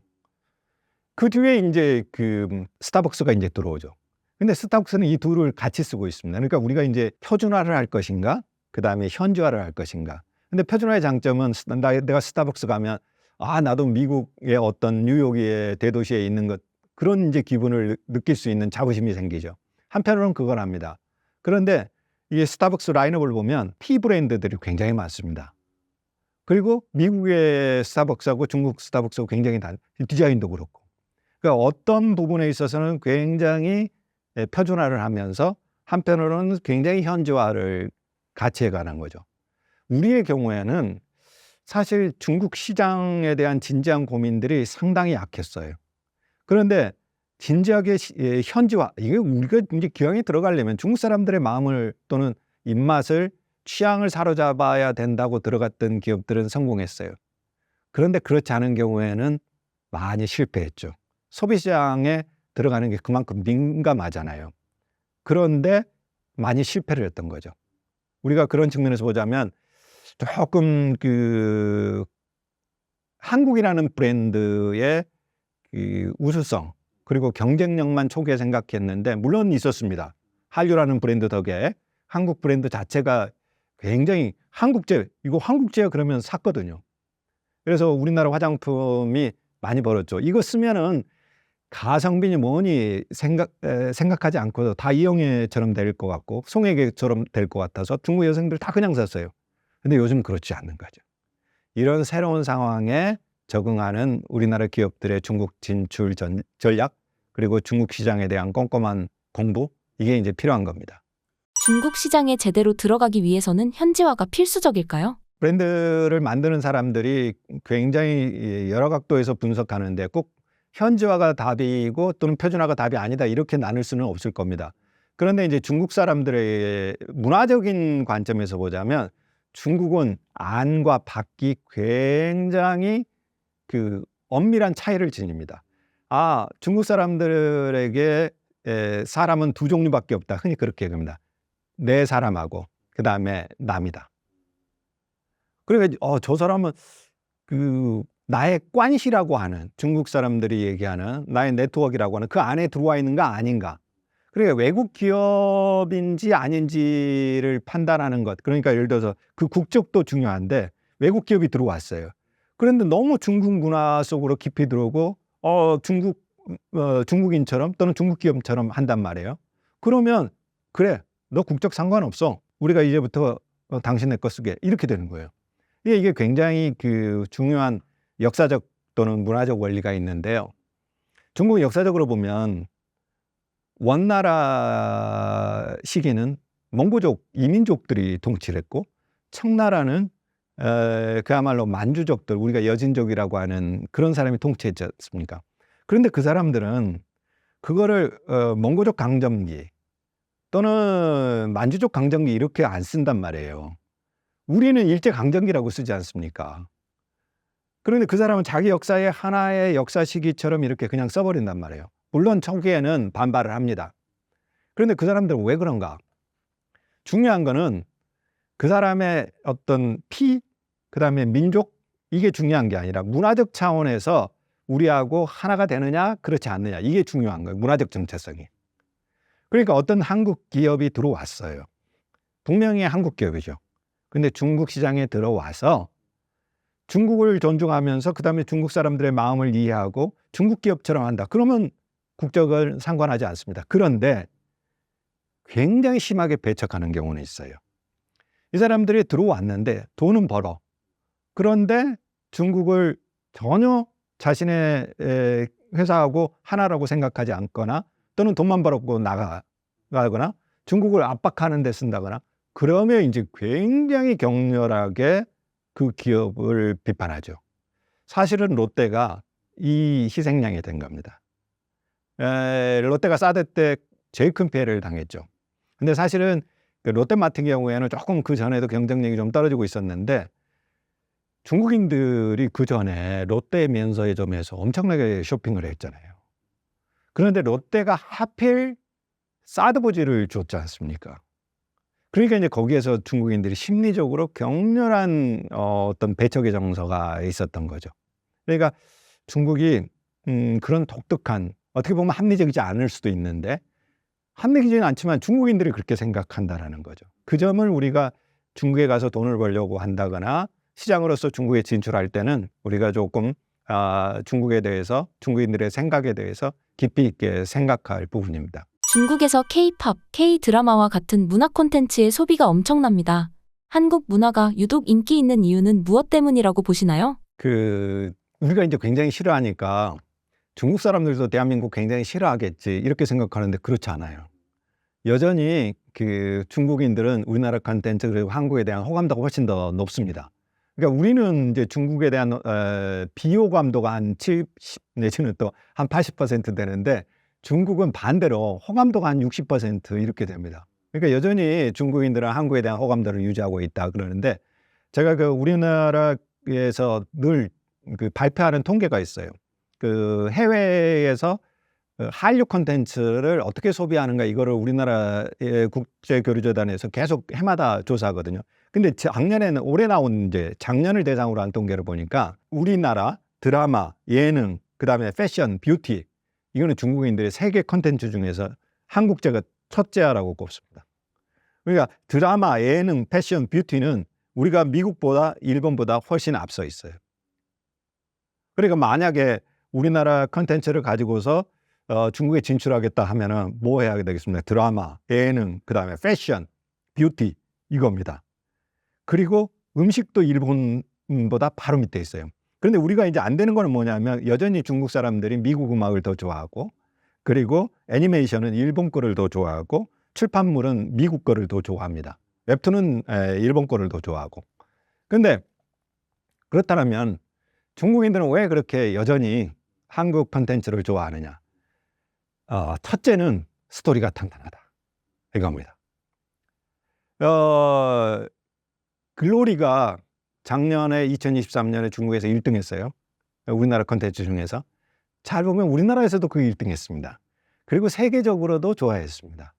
그 뒤에 이제 그 스타벅스가 이제 들어오죠. 근데 스타벅스는 이 둘을 같이 쓰고 있습니다. 그러니까 우리가 이제 표준화를 할 것인가, 그다음에 현지화를 할 것인가. 근데 표준화의 장점은 내가 스타벅스 가면 나도 미국의 어떤 뉴욕의 대도시에 있는 것 그런 이제 기분을 느낄 수 있는 자부심이 생기죠. 한편으로는 그걸 합니다. 그런데 이 스타벅스 라인업을 보면 티 브랜드들이 굉장히 많습니다. 그리고 미국의 스타벅스하고 중국 스타벅스하고 굉장히 디자인도 그렇고. 그러니까 어떤 부분에 있어서는 굉장히 표준화를 하면서 한편으로는 굉장히 현지화를 같이 해가는 거죠. 우리의 경우에는 사실 중국 시장에 대한 진지한 고민들이 상당히 약했어요. 그런데 진지하게 현지화, 이게 우리가 이제 기왕에 들어가려면 중국 사람들의 마음을 또는 입맛을 취향을 사로잡아야 된다고 들어갔던 기업들은 성공했어요. 그런데 그렇지 않은 경우에는 많이 실패했죠. 소비시장에 들어가는 게 그만큼 민감하잖아요. 그런데 많이 실패를 했던 거죠. 우리가 그런 측면에서 보자면 조금 그 한국이라는 브랜드의 그 우수성 그리고 경쟁력만 초기에 생각했는데 물론 있었습니다. 한류라는 브랜드 덕에 한국 브랜드 자체가 굉장히 한국제, 이거 한국제야 그러면 샀거든요. 그래서 우리나라 화장품이 많이 벌었죠. 이거 쓰면은 가성비니 뭐니 생각하지 않고도 다 이영애처럼 될 것 같고 송혜교처럼 될 것 같아서 중국 여성들 다 그냥 샀어요. 근데 요즘 그렇지 않는 거죠. 이런 새로운 상황에 적응하는 우리나라 기업들의 중국 진출 전략 그리고 중국 시장에 대한 꼼꼼한 공부 이게 이제 필요한 겁니다.
중국 시장에 제대로 들어가기 위해서는 현지화가 필수적일까요?
브랜드를 만드는 사람들이 굉장히 여러 각도에서 분석하는데 꼭 현지화가 답이고 또는 표준화가 답이 아니다 이렇게 나눌 수는 없을 겁니다. 그런데 이제 중국 사람들의 문화적인 관점에서 보자면 중국은 안과 밖이 굉장히 그 엄밀한 차이를 지닙니다. 중국 사람들에게 사람은 두 종류밖에 없다. 흔히 그렇게 얘기합니다. 내 사람하고 그 다음에 남이다. 그러니까 저 사람은 그 나의 관시라고 하는 중국 사람들이 얘기하는 나의 네트워크라고 하는 그 안에 들어와 있는가 아닌가. 그러니까 외국 기업인지 아닌지를 판단하는 것. 그러니까 예를 들어서 그 국적도 중요한데 외국 기업이 들어왔어요. 그런데 너무 중국 문화 속으로 깊이 들어오고 중국인처럼 또는 중국 기업처럼 한단 말이에요. 그러면 그래 너 국적 상관없어. 우리가 이제부터 당신의 거 쓰게 이렇게 되는 거예요. 이게 굉장히 그 중요한 역사적 또는 문화적 원리가 있는데요. 중국은 역사적으로 보면 원나라 시기는 몽고족 이민족들이 통치를 했고 청나라는 그야말로 만주족들, 우리가 여진족이라고 하는 그런 사람이 통치했지 않습니까? 그런데 그 사람들은 그거를 몽고족 강점기 또는 만주족 강점기 이렇게 안 쓴단 말이에요. 우리는 일제 강점기라고 쓰지 않습니까? 그런데 그 사람은 자기 역사의 하나의 역사 시기처럼 이렇게 그냥 써버린단 말이에요. 물론 초기에는 반발을 합니다. 그런데 그 사람들은 왜 그런가? 중요한 거는 그 사람의 어떤 피, 그 다음에 민족, 이게 중요한 게 아니라 문화적 차원에서 우리하고 하나가 되느냐 그렇지 않느냐, 이게 중요한 거예요. 문화적 정체성이. 그러니까 어떤 한국 기업이 들어왔어요. 분명히 한국 기업이죠. 근데 중국 시장에 들어와서 중국을 존중하면서 그 다음에 중국 사람들의 마음을 이해하고 중국 기업처럼 한다. 그러면 국적은 상관하지 않습니다. 그런데 굉장히 심하게 배척하는 경우는 있어요. 이 사람들이 들어왔는데 돈은 벌어. 그런데 중국을 전혀 자신의 회사하고 하나라고 생각하지 않거나 또는 돈만 벌었고 나가거나 중국을 압박하는 데 쓴다거나, 그러면 이제 굉장히 격렬하게 그 기업을 비판하죠. 사실은 롯데가 이 희생양이 된 겁니다. 롯데가 사드 때 제일 큰 피해를 당했죠. 근데 사실은 롯데마트 경우에는 조금 그 전에도 경쟁력이 좀 떨어지고 있었는데 중국인들이 그 전에 롯데 면세점에서 엄청나게 쇼핑을 했잖아요. 그런데 롯데가 하필 사드보지를 줬지 않습니까? 그러니까 이제 거기에서 중국인들이 심리적으로 격렬한 어떤 배척의 정서가 있었던 거죠. 그러니까 중국이 그런 독특한, 어떻게 보면 합리적이지 않을 수도 있는데 합리적이지는 않지만 중국인들이 그렇게 생각한다라는 거죠. 그 점을 우리가 중국에 가서 돈을 벌려고 한다거나 시장으로서 중국에 진출할 때는 우리가 조금 중국에 대해서, 중국인들의 생각에 대해서 깊이 있게 생각할 부분입니다.
중국에서 K-팝, K-드라마와 같은 문화 콘텐츠의 소비가 엄청납니다. 한국 문화가 유독 인기 있는 이유는 무엇 때문이라고 보시나요?
우리가 이제 굉장히 싫어하니까 중국 사람들도 대한민국 굉장히 싫어하겠지 이렇게 생각하는데 그렇지 않아요. 여전히 중국인들은 우리나라 콘텐츠 그리고 한국에 대한 호감도가 훨씬 더 높습니다. 그러니까 우리는 이제 중국에 대한 비호감도가 한 70 내지는 또 한 80% 되는데 중국은 반대로 호감도가 한 60% 이렇게 됩니다. 그러니까 여전히 중국인들은 한국에 대한 호감도를 유지하고 있다 그러는데, 제가 우리나라에서 늘 발표하는 통계가 있어요. 해외에서 한류 콘텐츠를 어떻게 소비하는가, 이거를 우리나라의 국제교류재단에서 계속 해마다 조사하거든요. 근데 올해 나온 작년을 대상으로 한 통계를 보니까 우리나라 드라마, 예능, 그 다음에 패션, 뷰티, 이거는 중국인들의 세계 콘텐츠 중에서 한국제가 첫째라고 꼽습니다. 그러니까 드라마, 예능, 패션, 뷰티는 우리가 미국보다 일본보다 훨씬 앞서 있어요. 그러니까 만약에 우리나라 콘텐츠를 가지고서 중국에 진출하겠다 하면은 뭐 해야 되겠습니까? 드라마, 예능, 그 다음에 패션, 뷰티, 이겁니다. 그리고 음식도 일본보다 바로 밑에 있어요. 그런데 우리가 이제 안 되는 거는 뭐냐면, 여전히 중국 사람들이 미국 음악을 더 좋아하고, 그리고 애니메이션은 일본 거를 더 좋아하고, 출판물은 미국 거를 더 좋아합니다. 웹툰은 일본 거를 더 좋아하고. 그런데 그렇다면 중국인들은 왜 그렇게 여전히 한국 콘텐츠를 좋아하느냐? 첫째는 스토리가 탄탄하다, 이겁니다. 글로리가 작년에 2023년에 중국에서 1등 했어요. 우리나라 콘텐츠 중에서. 잘 보면 우리나라에서도 그 1등 했습니다. 그리고 세계적으로도 좋아했습니다.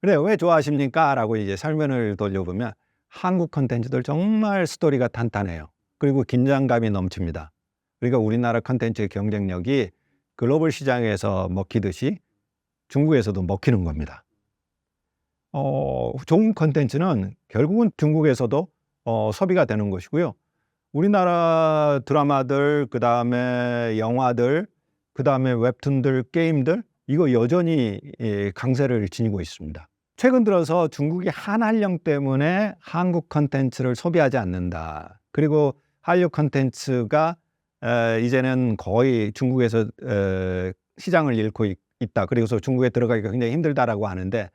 그래, 왜 좋아하십니까? 라고 이제 설명을 돌려보면 한국 콘텐츠들 정말 스토리가 탄탄해요. 그리고 긴장감이 넘칩니다. 그러니까 우리나라 콘텐츠의 경쟁력이 글로벌 시장에서 먹히듯이 중국에서도 먹히는 겁니다. 좋은 콘텐츠는 결국은 중국에서도 소비가 되는 것이고요. 우리나라 드라마들, 그 다음에 영화들, 그 다음에 웹툰들, 게임들, 이거 여전히 강세를 지니고 있습니다. 최근 들어서 중국이 한한령 때문에 한국 콘텐츠를 소비하지 않는다. 그리고 한류 콘텐츠가 이제는 거의 중국에서 시장을 잃고 있다. 그리고서 중국에 들어가기가 굉장히 힘들다라고 하는데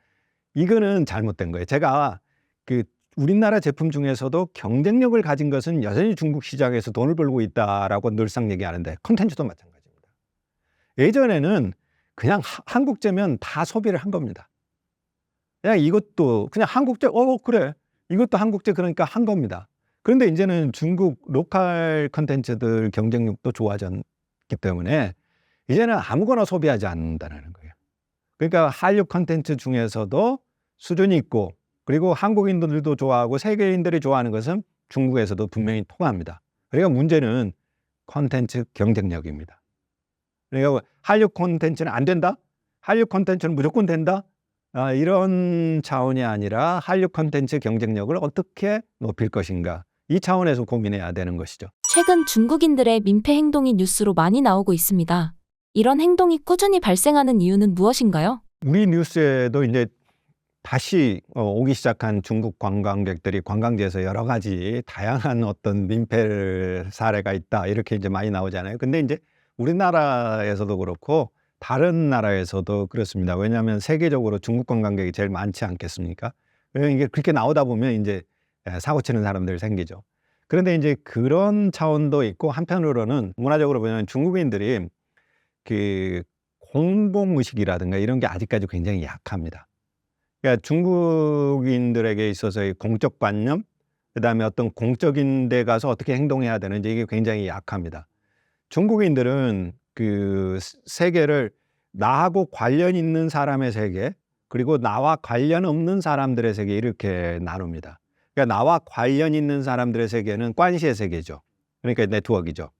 이거는 잘못된 거예요. 제가 그 우리나라 제품 중에서도 경쟁력을 가진 것은 여전히 중국 시장에서 돈을 벌고 있다라고 늘상 얘기하는데 콘텐츠도 마찬가지입니다. 예전에는 그냥 한국제면 다 소비를 한 겁니다. 그냥 이것도 그냥 한국제, 그래. 이것도 한국제, 그러니까 한 겁니다. 그런데 이제는 중국 로컬 콘텐츠들 경쟁력도 좋아졌기 때문에 이제는 아무거나 소비하지 않는다는 거예요. 그러니까 한류 콘텐츠 중에서도 수준이 있고, 그리고 한국인들도 좋아하고 세계인들이 좋아하는 것은 중국에서도 분명히 통합니다. 그러니까 문제는 콘텐츠 경쟁력입니다. 그러니까 한류 콘텐츠는 안 된다? 한류 콘텐츠는 무조건 된다? 이런 차원이 아니라 한류 콘텐츠 경쟁력을 어떻게 높일 것인가, 이 차원에서 고민해야 되는 것이죠.
최근 중국인들의 민폐 행동이 뉴스로 많이 나오고 있습니다. 이런 행동이 꾸준히 발생하는 이유는 무엇인가요?
우리 뉴스에도 이제 다시 오기 시작한 중국 관광객들이 관광지에서 여러 가지 다양한 어떤 민폐 사례가 있다, 이렇게 이제 많이 나오잖아요. 근데 이제 우리나라에서도 그렇고 다른 나라에서도 그렇습니다. 왜냐하면 세계적으로 중국 관광객이 제일 많지 않겠습니까? 이게 그렇게 나오다 보면 이제 사고 치는 사람들 생기죠. 그런데 이제 그런 차원도 있고, 한편으로는 문화적으로 보면 중국인들이 그 공공의식이라든가 이런 게 아직까지 굉장히 약합니다. 그러니까 중국인들에게 있어서의 공적 관념, 그다음에 어떤 공적인 데 가서 어떻게 행동해야 되는지, 이게 굉장히 약합니다. 중국인들은 그 세계를 나하고 관련 있는 사람의 세계, 그리고 나와 관련 없는 사람들의 세계, 이렇게 나눕니다. 그러니까 나와 관련 있는 사람들의 세계는 관시의 세계죠. 그러니까 네트워크이죠.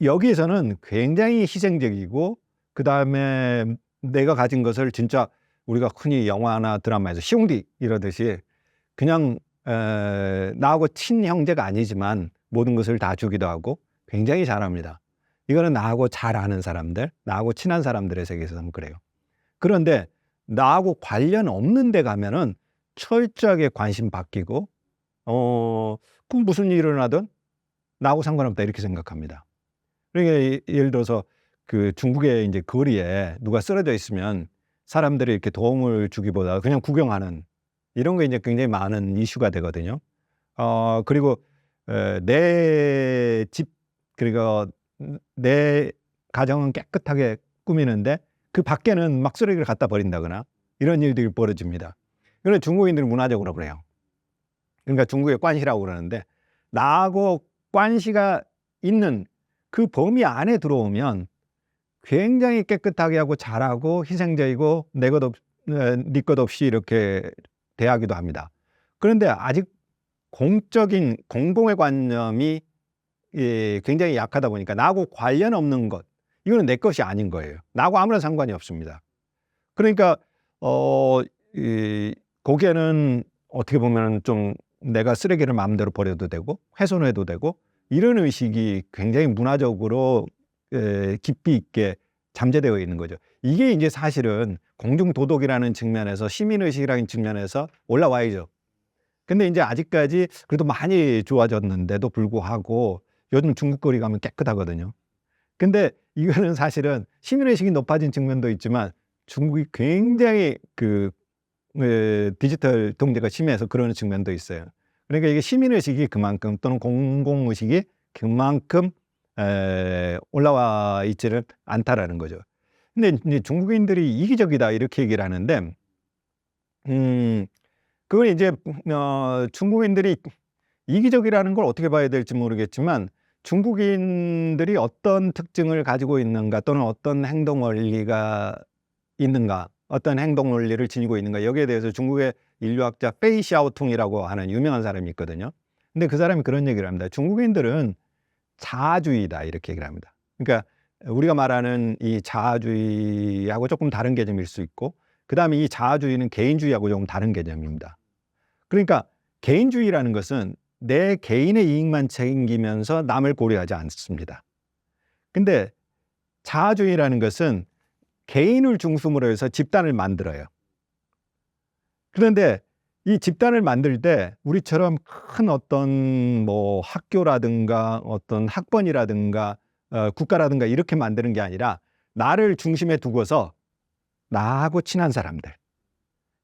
여기에서는 굉장히 희생적이고, 그다음에 내가 가진 것을 진짜 우리가 흔히 영화나 드라마에서 시옹디 이러듯이 그냥 나하고 친형제가 아니지만 모든 것을 다 주기도 하고 굉장히 잘합니다. 이거는 나하고 잘 아는 사람들, 나하고 친한 사람들의 세계에서는 그래요. 그런데 나하고 관련 없는 데 가면은 철저하게 관심 바뀌고, 그 무슨 일이 일어나든 나하고 상관없다, 이렇게 생각합니다. 그러니까 예를 들어서 그 중국의 이제 거리에 누가 쓰러져 있으면 사람들이 이렇게 도움을 주기보다 그냥 구경하는, 이런 게 이제 굉장히 많은 이슈가 되거든요. 그리고 내 집, 그리고 내 가정은 깨끗하게 꾸미는데 그 밖에는 막 쓰레기를 갖다 버린다거나 이런 일들이 벌어집니다. 그런데 중국인들은 문화적으로 그래요. 그러니까 중국의 관시라고 그러는데, 나하고 관시가 있는 그 범위 안에 들어오면 굉장히 깨끗하게 하고 잘하고 희생적이고 네 것 없이 이렇게 대하기도 합니다. 그런데 아직 공적인 공공의 관념이 굉장히 약하다 보니까 나하고 관련 없는 것, 이거는 내 것이 아닌 거예요. 나하고 아무런 상관이 없습니다. 그러니까 거기에는 어떻게 보면 좀 내가 쓰레기를 마음대로 버려도 되고 훼손해도 되고, 이런 의식이 굉장히 문화적으로 깊이 있게 잠재되어 있는 거죠. 이게 이제 사실은 공중도덕이라는 측면에서, 시민의식이라는 측면에서 올라와야죠. 근데 이제 아직까지 그래도 많이 좋아졌는데도 불구하고 요즘 중국 거리 가면 깨끗하거든요. 근데 이거는 사실은 시민의식이 높아진 측면도 있지만 중국이 굉장히 디지털 통제가 심해서 그러는 측면도 있어요. 그러니까 이게 시민의식이 그만큼, 또는 공공의식이 그만큼 올라와 있지를 않다라는 거죠. 근데 이제 중국인들이 이기적이다, 이렇게 얘기를 하는데, 그건 이제 중국인들이 이기적이라는 걸 어떻게 봐야 될지 모르겠지만, 중국인들이 어떤 특징을 가지고 있는가, 또는 어떤 행동 원리가 있는가, 어떤 행동 원리를 지니고 있는가, 여기에 대해서 중국의 인류학자 페이 샤오퉁이라고 하는 유명한 사람이 있거든요. 근데 그 사람이 그런 얘기를 합니다. 중국인들은 자아주의다, 이렇게 얘기를 합니다. 그러니까 우리가 말하는 이 자아주의하고 조금 다른 개념일 수 있고, 그 다음에 이 자아주의는 개인주의하고 조금 다른 개념입니다. 그러니까 개인주의라는 것은 내 개인의 이익만 챙기면서 남을 고려하지 않습니다. 근데 자아주의라는 것은 개인을 중심으로 해서 집단을 만들어요. 그런데 이 집단을 만들 때 우리처럼 큰 어떤 학교라든가 어떤 학번이라든가 국가라든가 이렇게 만드는 게 아니라, 나를 중심에 두고서 나하고 친한 사람들,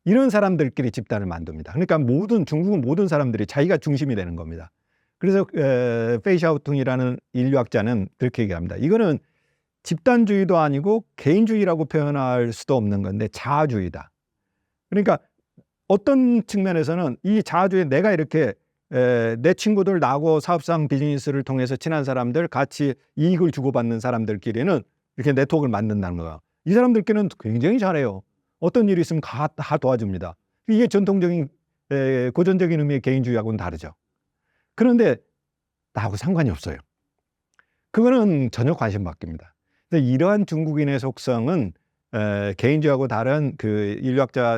이런 사람들끼리 집단을 만듭니다. 그러니까 중국은 모든 사람들이 자기가 중심이 되는 겁니다. 그래서 페이샤오퉁이라는 인류학자는 그렇게 얘기합니다. 이거는 집단주의도 아니고 개인주의라고 표현할 수도 없는 건데 자아주의다. 그러니까 어떤 측면에서는 이 자아주의, 내가 이렇게 내 친구들, 나하고 사업상 비즈니스를 통해서 친한 사람들, 같이 이익을 주고받는 사람들끼리는 이렇게 네트워크를 만든다는 거야. 이 사람들끼리는 굉장히 잘해요. 어떤 일이 있으면 다 도와줍니다. 이게 전통적인 고전적인 의미의 개인주의하고는 다르죠. 그런데 나하고 상관이 없어요. 그거는 전혀 관심 바뀝니다. 이러한 중국인의 속성은 개인주의하고 다른 그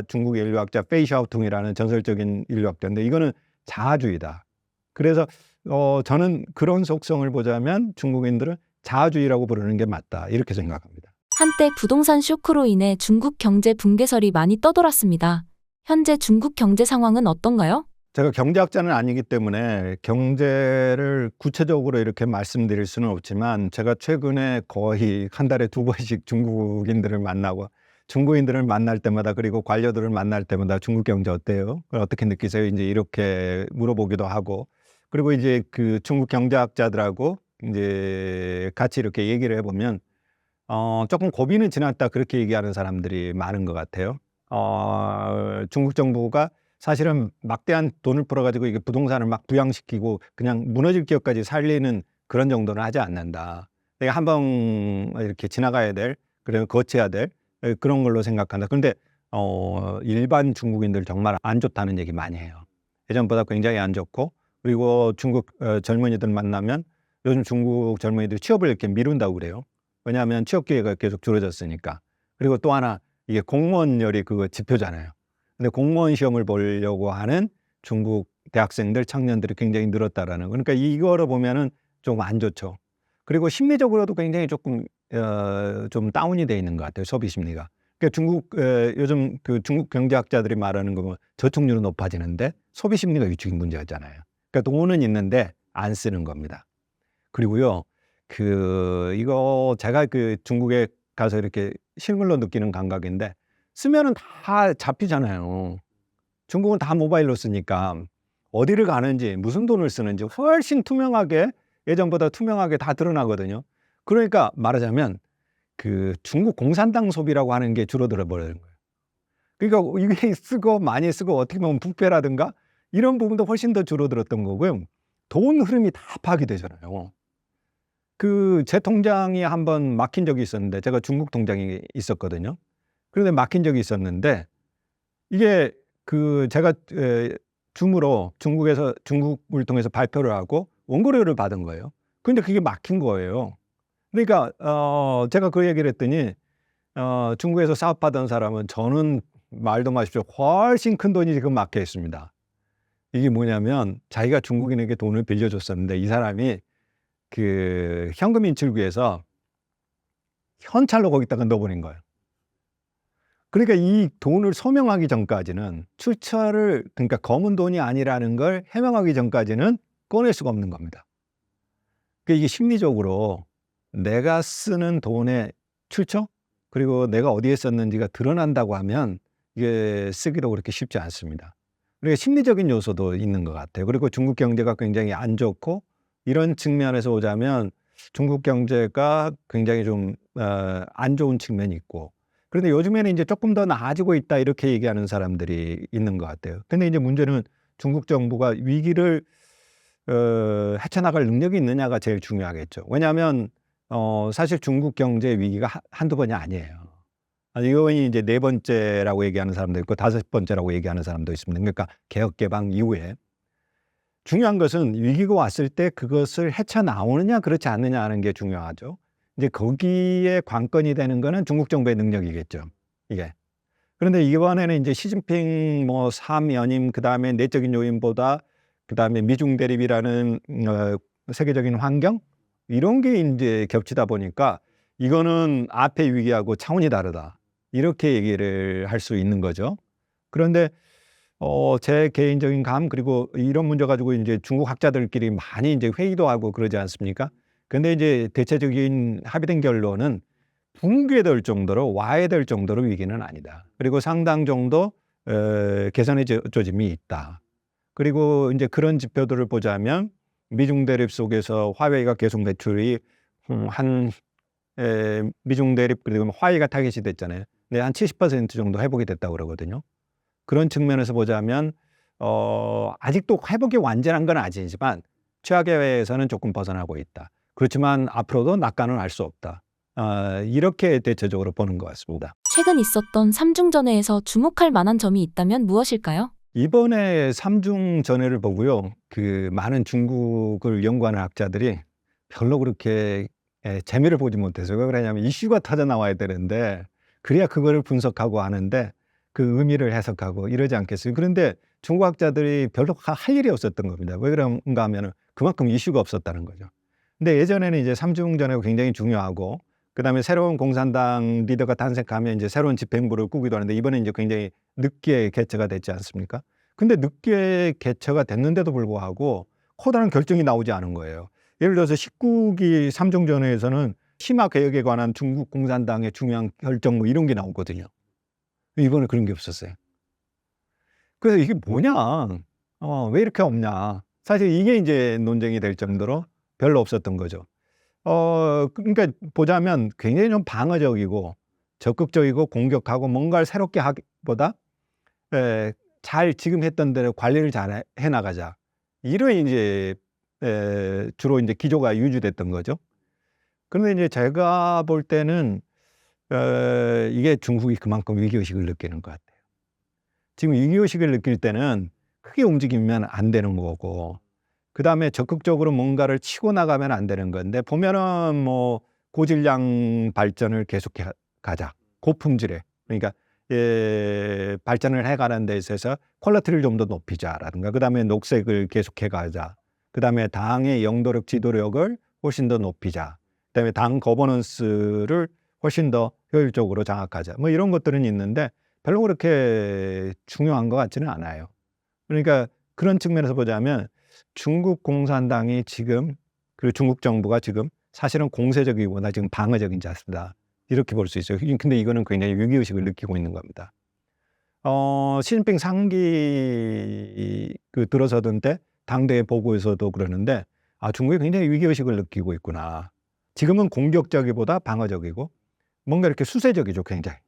중국 인류학자 페이샤오퉁이라는 전설적인 인류학자인데, 이거는 자아주의다. 그래서 저는 그런 속성을 보자면 중국인들은 자아주의라고 부르는 게 맞다, 이렇게 생각합니다.
한때 부동산 쇼크로 인해 중국 경제 붕괴설이 많이 떠돌았습니다. 현재 중국 경제 상황은 어떤가요?
제가 경제학자는 아니기 때문에 경제를 구체적으로 이렇게 말씀드릴 수는 없지만, 제가 최근에 거의 한 달에 2번씩 중국인들을 만날 때마다, 그리고 관료들을 만날 때마다 중국 경제 어때요? 어떻게 느끼세요? 이제 이렇게 물어보기도 하고, 그리고 이제 그 중국 경제학자들하고 이제 같이 이렇게 얘기를 해보면 조금 고비는 지났다, 그렇게 얘기하는 사람들이 많은 것 같아요. 중국 정부가 사실은 막대한 돈을 풀어가지고 이게 부동산을 막 부양시키고 그냥 무너질 기업까지 살리는 그런 정도는 하지 않는다. 내가 한번 이렇게 지나가야 될, 그리고 거쳐야 될 그런 걸로 생각한다. 그런데 일반 중국인들 정말 안 좋다는 얘기 많이 해요. 예전보다 굉장히 안 좋고, 그리고 중국 젊은이들 만나면 요즘 중국 젊은이들이 취업을 이렇게 미룬다고 그래요. 왜냐하면 취업 기회가 계속 줄어졌으니까. 그리고 또 하나, 이게 공무원열이 그거 지표잖아요. 근데 공무원 시험을 보려고 하는 중국 대학생들, 청년들이 굉장히 늘었다라는 거. 그러니까 이거로 보면은 좀 안 좋죠. 그리고 심리적으로도 굉장히 조금 좀 다운이 돼 있는 것 같아요, 소비 심리가. 그러니까 요즘 그 중국 경제학자들이 말하는 거 보면 저축률은 높아지는데 소비 심리가 위축인 문제였잖아요. 그러니까 돈은 있는데 안 쓰는 겁니다. 그리고요, 이거 제가 그 중국에 가서 이렇게 실물로 느끼는 감각인데, 쓰면은 다 잡히잖아요. 중국은 다 모바일로 쓰니까 어디를 가는지, 무슨 돈을 쓰는지 훨씬 투명하게, 예전보다 투명하게 다 드러나거든요. 그러니까 말하자면 그 중국 공산당 소비라고 하는 게 줄어들어 버리는 거예요. 그러니까 이게 많이 쓰고 어떻게 보면 부패라든가 이런 부분도 훨씬 더 줄어들었던 거고요. 돈 흐름이 다 파악이 되잖아요. 제 통장이 한번 막힌 적이 있었는데, 제가 중국 통장이 있었거든요. 그런데 막힌 적이 있었는데, 이게 제가 줌으로 중국을 통해서 발표를 하고 원고료를 받은 거예요. 근데 그게 막힌 거예요. 그러니까 제가 그 얘기를 했더니 중국에서 사업하던 사람은, 저는 말도 마십시오, 훨씬 큰 돈이 지금 막혀 있습니다. 이게 뭐냐면, 자기가 중국인에게 돈을 빌려줬었는데 이 사람이 현금 인출구에서 현찰로 거기다가 넣어버린 거예요. 그러니까 이 돈을 소명하기 전까지는, 그러니까 검은 돈이 아니라는 걸 해명하기 전까지는 꺼낼 수가 없는 겁니다. 그러니까 이게 심리적으로 내가 쓰는 돈의 출처, 그리고 내가 어디에 썼는지가 드러난다고 하면 이게 쓰기도 그렇게 쉽지 않습니다. 그러니까 심리적인 요소도 있는 것 같아요. 그리고 중국 경제가 굉장히 안 좋고, 이런 측면에서 오자면 중국 경제가 굉장히 좀 안 좋은 측면이 있고, 그런데 요즘에는 이제 조금 더 나아지고 있다, 이렇게 얘기하는 사람들이 있는 것 같아요. 근데 이제 문제는 중국 정부가 위기를 헤쳐나갈 능력이 있느냐가 제일 중요하겠죠. 왜냐하면 사실 중국 경제 위기가 한두 번이 아니에요. 이번이 이제 4번째라고 얘기하는 사람도 있고 5번째라고 얘기하는 사람도 있습니다. 그러니까 개혁 개방 이후에. 중요한 것은 위기가 왔을 때 그것을 헤쳐나오느냐 그렇지 않느냐 하는 게 중요하죠. 이제 거기에 관건이 되는 거는 중국 정부의 능력이겠죠, 이게. 그런데 이번에는 이제 시진핑 3연임, 그다음에 내적인 요인보다, 그다음에 미중 대립이라는 세계적인 환경, 이런 게 이제 겹치다 보니까 이거는 앞의 위기하고 차원이 다르다, 이렇게 얘기를 할 수 있는 거죠. 그런데 제 개인적인 그리고 이런 문제 가지고 이제 중국 학자들끼리 많이 이제 회의도 하고 그러지 않습니까? 근데 이제 대체적인 합의된 결론은, 붕괴될 정도로 와해될 정도로 위기는 아니다. 그리고 상당 정도 개선의 조짐이 있다. 그리고 이제 그런 지표들을 보자면 미중 대립 속에서 화웨이가 계속 매출이 미중 대립 그리고 화웨이가 타깃이 됐잖아요. 근데 한 70% 정도 회복이 됐다고 그러거든요. 그런 측면에서 보자면 아직도 회복이 완전한 건 아니지만 최악에서는 조금 벗어나고 있다. 그렇지만 앞으로도 낙관은 알 수 없다. 이렇게 대체적으로 보는 것 같습니다.
최근 있었던 삼중전회에서 주목할 만한 점이 있다면 무엇일까요?
이번에 삼중 전회를 보고요. 그 많은 중국을 연구하는 학자들이 별로 그렇게 재미를 보지 못해서 왜 그러냐면 이슈가 터져 나와야 되는데 그래야 그거를 분석하고 하는데 그 의미를 해석하고 이러지 않겠어요. 그런데 중국 학자들이 별로 할 일이 없었던 겁니다. 왜 그런가 하면 그만큼 이슈가 없었다는 거죠. 근데 예전에는 이제 삼중 전회가 굉장히 중요하고 그다음에 새로운 공산당 리더가 탄생하면 이제 새로운 집행부를 꾸기도 하는데 이번에 이제 굉장히 늦게 개최가 됐지 않습니까? 근데 늦게 개최가 됐는데도 불구하고 커다란 결정이 나오지 않은 거예요. 예를 들어서 19기 삼중전회에서는 심화 개혁에 관한 중국 공산당의 중요한 결정 뭐 이런 게 나오거든요. 이번에 그런 게 없었어요. 그래서 이게 뭐냐? 왜 이렇게 없냐? 사실 이게 이제 논쟁이 될 정도로 별로 없었던 거죠. 그러니까 보자면 굉장히 좀 방어적이고 적극적이고 공격하고 뭔가를 새롭게 하기보다 잘 지금 했던 대로 관리를 잘 해나가자. 이런 이제 주로 이제 기조가 유지됐던 거죠. 그런데 이제 제가 볼 때는 이게 중국이 그만큼 위기의식을 느끼는 것 같아요. 지금 위기의식을 느낄 때는 크게 움직이면 안 되는 거고 그 다음에 적극적으로 뭔가를 치고 나가면 안 되는 건데 보면은 뭐 고질량 발전을 계속해 가자. 고품질의 그러니까 발전을 해가는 데 있어서 퀄리티를 좀 더 높이자라든가 그 다음에 녹색을 계속해 가자. 그 다음에 당의 영도력 지도력을 훨씬 더 높이자. 그 다음에 당 거버넌스를 훨씬 더 효율적으로 장악하자. 뭐 이런 것들은 있는데 별로 그렇게 중요한 것 같지는 않아요. 그러니까 그런 측면에서 보자면 중국 공산당이 지금 그리고 중국 정부가 지금 사실은 공세적이기보다 지금 방어적인 자세다. 이렇게 볼 수 있어요. 근데 이거는 굉장히 위기의식을 느끼고 있는 겁니다. 시진핑 상기 들어서던 때 당대회 보고에서도 그러는데 중국이 굉장히 위기의식을 느끼고 있구나. 지금은 공격적이보다 방어적이고 뭔가 이렇게 수세적이죠. 굉장히.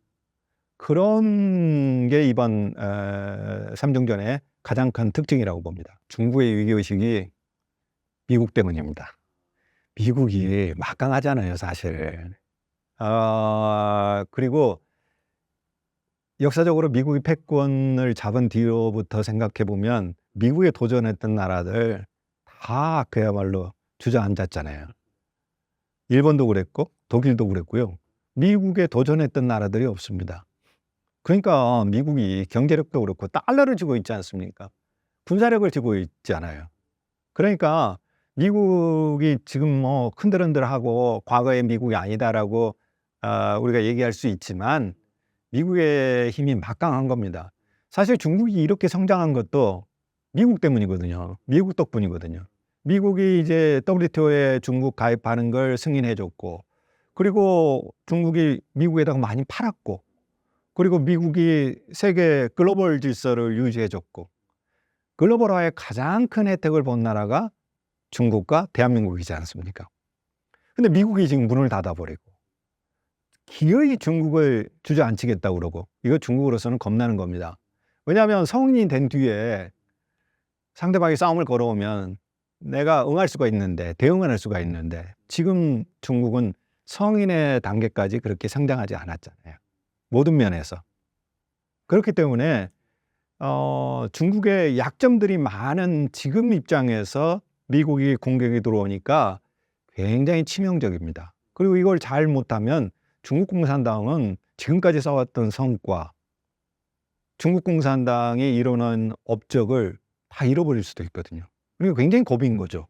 그런 게 이번 삼중전의 가장 큰 특징이라고 봅니다. 중국의 위기의식이 미국 때문입니다. 미국이 막강하잖아요, 사실. 그리고 역사적으로 미국이 패권을 잡은 뒤로부터 생각해 보면 미국에 도전했던 나라들 다 그야말로 주저앉았잖아요. 일본도 그랬고 독일도 그랬고요. 미국에 도전했던 나라들이 없습니다. 그러니까 미국이 경제력도 그렇고 달러를 쥐고 있지 않습니까? 군사력을 쥐고 있지 않아요. 그러니까 미국이 지금 뭐 흔들흔들하고 과거의 미국이 아니다라고 우리가 얘기할 수 있지만 미국의 힘이 막강한 겁니다. 사실 중국이 이렇게 성장한 것도 미국 때문이거든요. 미국 덕분이거든요. 미국이 이제 WTO에 중국 가입하는 걸 승인해줬고 그리고 중국이 미국에다가 많이 팔았고 그리고 미국이 세계 글로벌 질서를 유지해줬고 글로벌화의 가장 큰 혜택을 본 나라가 중국과 대한민국이지 않습니까? 근데 미국이 지금 문을 닫아버리고 기어이 중국을 주저앉히겠다고 그러고 이거 중국으로서는 겁나는 겁니다. 왜냐하면 성인이 된 뒤에 상대방이 싸움을 걸어오면 내가 응할 수가 있는데 대응을 할 수가 있는데 지금 중국은 성인의 단계까지 그렇게 성장하지 않았잖아요. 모든 면에서. 그렇기 때문에 중국의 약점들이 많은 지금 입장에서 미국이 공격이 들어오니까 굉장히 치명적입니다. 그리고 이걸 잘 못하면 중국 공산당은 지금까지 쌓았던 성과, 중국 공산당이 이루는 업적을 다 잃어버릴 수도 있거든요. 그리고 굉장히 고비인 거죠.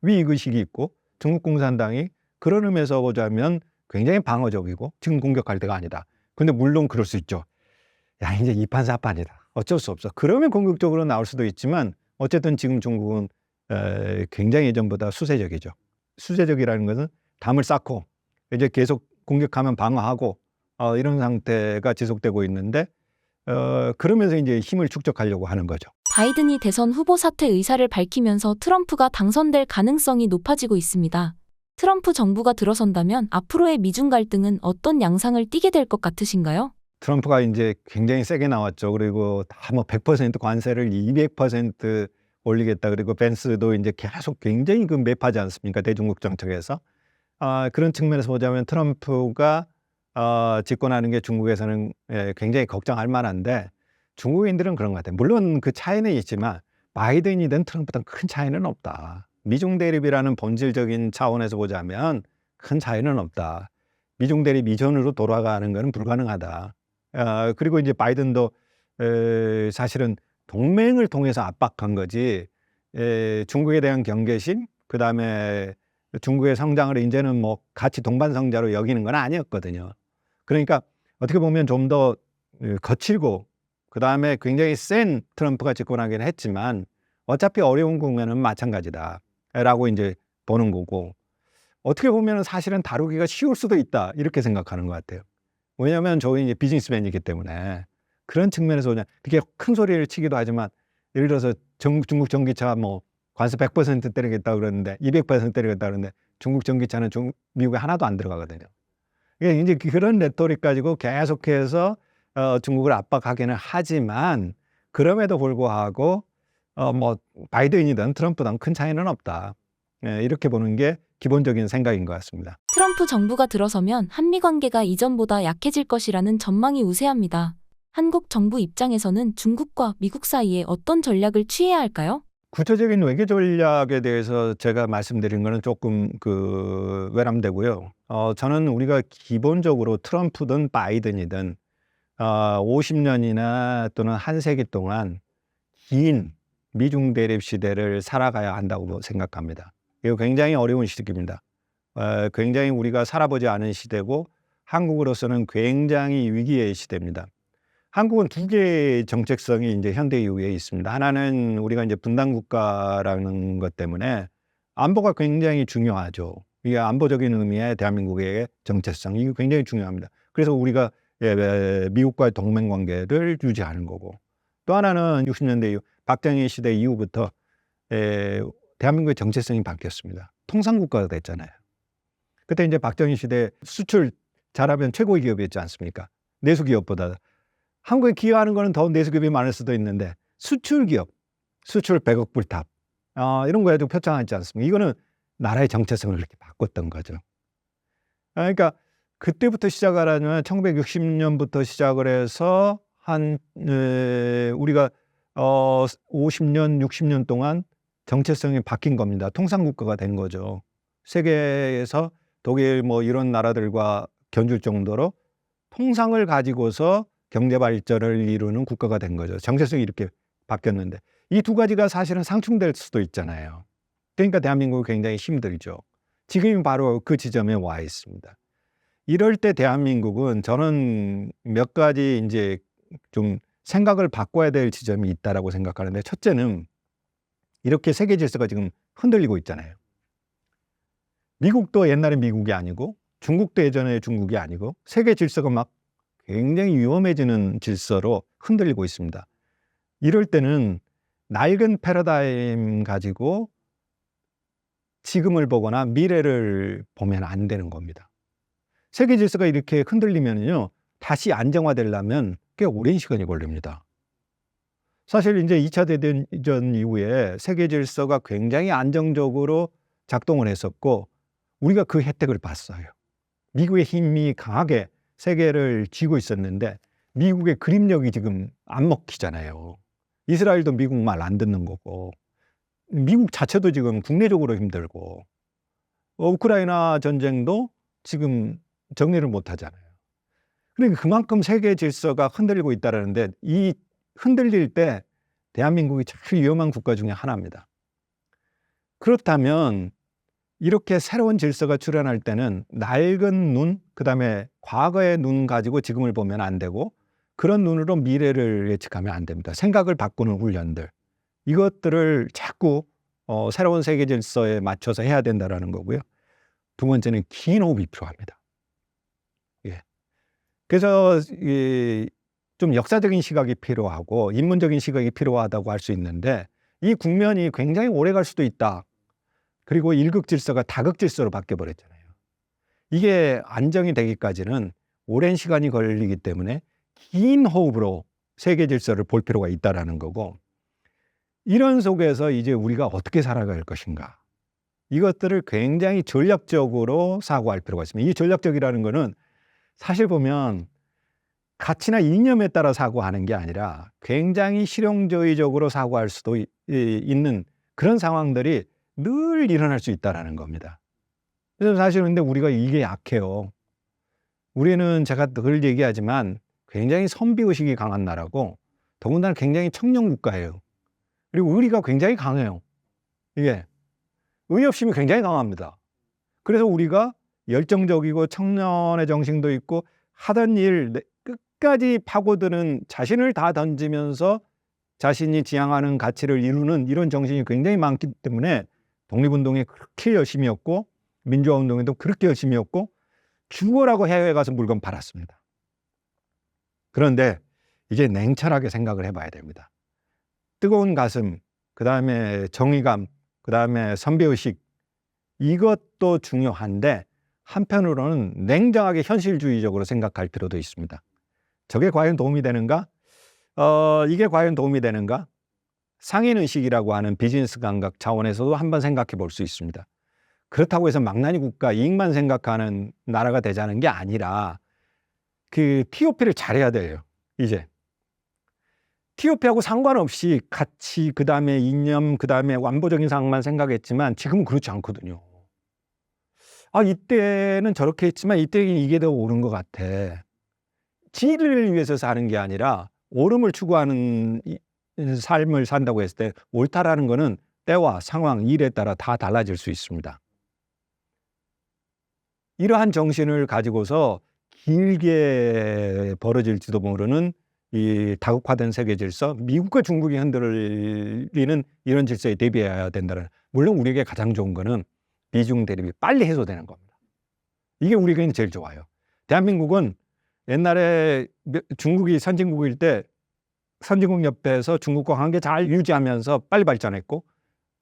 위기의식이 있고 중국 공산당이 그런 의미에서 보자면 굉장히 방어적이고 지금 공격할 때가 아니다. 근데 물론 그럴 수 있죠. 야, 이제 이판사판이다. 어쩔 수 없어. 그러면 공격적으로 나올 수도 있지만 어쨌든 지금 중국은 굉장히 예전보다 수세적이죠. 수세적이라는 것은 담을 쌓고 이제 계속 공격하면 방어하고 이런 상태가 지속되고 있는데 그러면서 이제 힘을 축적하려고 하는 거죠.
바이든이 대선 후보 사퇴 의사를 밝히면서 트럼프가 당선될 가능성이 높아지고 있습니다. 트럼프 정부가 들어선다면 앞으로의 미중 갈등은 어떤 양상을 띠게 될 것 같으신가요?
트럼프가 이제 굉장히 세게 나왔죠. 그리고 다 뭐 100% 관세를 200% 올리겠다. 그리고 벤스도 이제 계속 굉장히 그 매파지 않습니까? 대중국 정책에서. 그런 측면에서 보자면 트럼프가 집권하는 게 중국에서는 굉장히 걱정할 만한데 중국인들은 그런 것 같아요. 물론 그 차이는 있지만 바이든이든 트럼프든 큰 차이는 없다. 미중 대립이라는 본질적인 차원에서 보자면 큰 차이는 없다. 미중 대립 이전으로 돌아가는 것은 불가능하다. 그리고 이제 바이든도 사실은 동맹을 통해서 압박한 거지 중국에 대한 경계심, 그다음에 중국의 성장을 이제는 뭐 같이 동반성자로 여기는 건 아니었거든요. 그러니까 어떻게 보면 좀 더 거칠고 그다음에 굉장히 센 트럼프가 집권하긴 했지만 어차피 어려운 국면은 마찬가지다라고 이제 보는 거고, 어떻게 보면 사실은 다루기가 쉬울 수도 있다 이렇게 생각하는 것 같아요. 왜냐하면 저희 이제 비즈니스맨이기 때문에 그런 측면에서 그냥 되게 큰 소리를 치기도 하지만 예를 들어서 중국 전기차 뭐 관세 100% 때리겠다 그러는데 200% 때리겠다 그러는데 중국 전기차는 미국에 하나도 안 들어가거든요. 이게 이제 그런 레토릭 가지고 계속해서 중국을 압박하기는 하지만 그럼에도 불구하고 뭐 바이든이든 트럼프든 큰 차이는 없다. 이렇게 보는 게 기본적인 생각인 것 같습니다.
트럼프 정부가 들어서면 한미 관계가 이전보다 약해질 것이라는 전망이 우세합니다. 한국 정부 입장에서는 중국과 미국 사이에 어떤 전략을 취해야 할까요?
구체적인 외교 전략에 대해서 제가 말씀드린 거는 조금 외람되고요. 저는 우리가 기본적으로 트럼프든 바이든이든 50년이나 또는 한 세기 동안 긴 미중 대립 시대를 살아가야 한다고 생각합니다. 이거 굉장히 어려운 시기입니다. 굉장히 우리가 살아보지 않은 시대고 한국으로서는 굉장히 위기의 시대입니다. 한국은 두 개의 정책성이 이제 현대 이후에 있습니다. 하나는 우리가 이제 분단 국가라는 것 때문에 안보가 굉장히 중요하죠. 이게 안보적인 의미의 대한민국의 정체성, 이게 굉장히 중요합니다. 그래서 우리가 미국과의 동맹 관계를 유지하는 거고, 또 하나는 60년대 이후 박정희 시대 이후부터 대한민국의 정체성이 바뀌었습니다. 통상 국가가 됐잖아요. 그때 이제 박정희 시대 수출 잘하면 최고의 기업이었지 않습니까? 내수 기업보다. 한국에 기여하는 거는 더 내수 기업이 많을 수도 있는데 수출 기업, 수출 100억 불탑 이런 거에 좀 표창하지 않습니까? 이거는 나라의 정체성을 이렇게 바꿨던 거죠. 그러니까 그때부터 시작을 하면 1960년부터 시작을 해서 우리가 50년, 60년 동안 정체성이 바뀐 겁니다. 통상국가가 된 거죠. 세계에서 독일 뭐 이런 나라들과 견줄 정도로 통상을 가지고서 경제 발전을 이루는 국가가 된 거죠. 정체성이 이렇게 바뀌었는데 이 두 가지가 사실은 상충될 수도 있잖아요. 그러니까 대한민국이 굉장히 힘들죠. 지금이 바로 그 지점에 와 있습니다. 이럴 때 대한민국은 저는 몇 가지 이제 좀 생각을 바꿔야 될 지점이 있다라고 생각하는데, 첫째는 이렇게 세계 질서가 지금 흔들리고 있잖아요. 미국도 옛날에 미국이 아니고 중국도 예전에 중국이 아니고 세계 질서가 막 굉장히 위험해지는 질서로 흔들리고 있습니다. 이럴 때는 낡은 패러다임 가지고 지금을 보거나 미래를 보면 안 되는 겁니다. 세계 질서가 이렇게 흔들리면요, 다시 안정화되려면 꽤 오랜 시간이 걸립니다. 사실 이제 2차 대전 이후에 세계 질서가 굉장히 안정적으로 작동을 했었고 우리가 그 혜택을 봤어요. 미국의 힘이 강하게 세계를 쥐고 있었는데 미국의 그립력이 지금 안 먹히잖아요. 이스라엘도 미국 말 안 듣는 거고 미국 자체도 지금 국내적으로 힘들고 우크라이나 전쟁도 지금 정리를 못 하잖아요. 그러니까 그만큼 세계 질서가 흔들리고 있다는데 이 흔들릴 때 대한민국이 제일 위험한 국가 중에 하나입니다. 그렇다면 이렇게 새로운 질서가 출현할 때는 낡은 눈, 그다음에 과거의 눈 가지고 지금을 보면 안 되고 그런 눈으로 미래를 예측하면 안 됩니다. 생각을 바꾸는 훈련들, 이것들을 자꾸 새로운 세계 질서에 맞춰서 해야 된다는 거고요. 두 번째는 긴 호흡이 필요합니다. 그래서 좀 역사적인 시각이 필요하고 인문적인 시각이 필요하다고 할 수 있는데 이 국면이 굉장히 오래 갈 수도 있다. 그리고 일극 질서가 다극 질서로 바뀌어 버렸잖아요. 이게 안정이 되기까지는 오랜 시간이 걸리기 때문에 긴 호흡으로 세계 질서를 볼 필요가 있다라는 거고, 이런 속에서 이제 우리가 어떻게 살아갈 것인가, 이것들을 굉장히 전략적으로 사고할 필요가 있습니다. 이 전략적이라는 거는 사실 보면 가치나 이념에 따라 사고하는 게 아니라 굉장히 실용주의적으로 사고할 수도 있는 그런 상황들이 늘 일어날 수 있다라는 겁니다. 그래서 사실 근데 우리가 이게 약해요. 우리는 제가 늘 얘기하지만 굉장히 선비의식이 강한 나라고, 더군다나 굉장히 청년국가예요. 그리고 의리가 굉장히 강해요. 이게 의협심이 굉장히 강합니다. 그래서 우리가 열정적이고 청년의 정신도 있고 하던 일 끝까지 파고드는, 자신을 다 던지면서 자신이 지향하는 가치를 이루는 이런 정신이 굉장히 많기 때문에 독립운동에 그렇게 열심히 했고 민주화운동에도 그렇게 열심히 했고 죽어라고 해외에 가서 물건 팔았습니다. 그런데 이제 냉철하게 생각을 해봐야 됩니다. 뜨거운 가슴, 그 다음에 정의감, 그 다음에 선배의식, 이것도 중요한데 한편으로는 냉정하게 현실주의적으로 생각할 필요도 있습니다. 저게 과연 도움이 되는가? 이게 과연 도움이 되는가? 상인의식이라고 하는 비즈니스 감각 차원에서도 한번 생각해 볼 수 있습니다. 그렇다고 해서 망나니 국가 이익만 생각하는 나라가 되자는 게 아니라 그 TOP를 잘해야 돼요. 이제 TOP하고 상관없이 가치, 그 다음에 이념, 그 다음에 완보적인 상황만 생각했지만 지금은 그렇지 않거든요. 이때는 저렇게 했지만 이때는 이게 더 옳은 것 같아. 지를 위해서 사는 게 아니라 옳음을 추구하는 삶을 산다고 했을 때 옳다라는 거는 때와 상황, 일에 따라 다 달라질 수 있습니다. 이러한 정신을 가지고서 길게 벌어질지도 모르는 이 다국화된 세계 질서, 미국과 중국이 흔들리는 이런 질서에 대비해야 된다는, 물론 우리에게 가장 좋은 거는 미중 대립이 빨리 해소되는 겁니다. 이게 우리에게는 제일 좋아요. 대한민국은 옛날에 중국이 선진국일 때 선진국 옆에서 중국과 관계 잘 유지하면서 빨리 발전했고,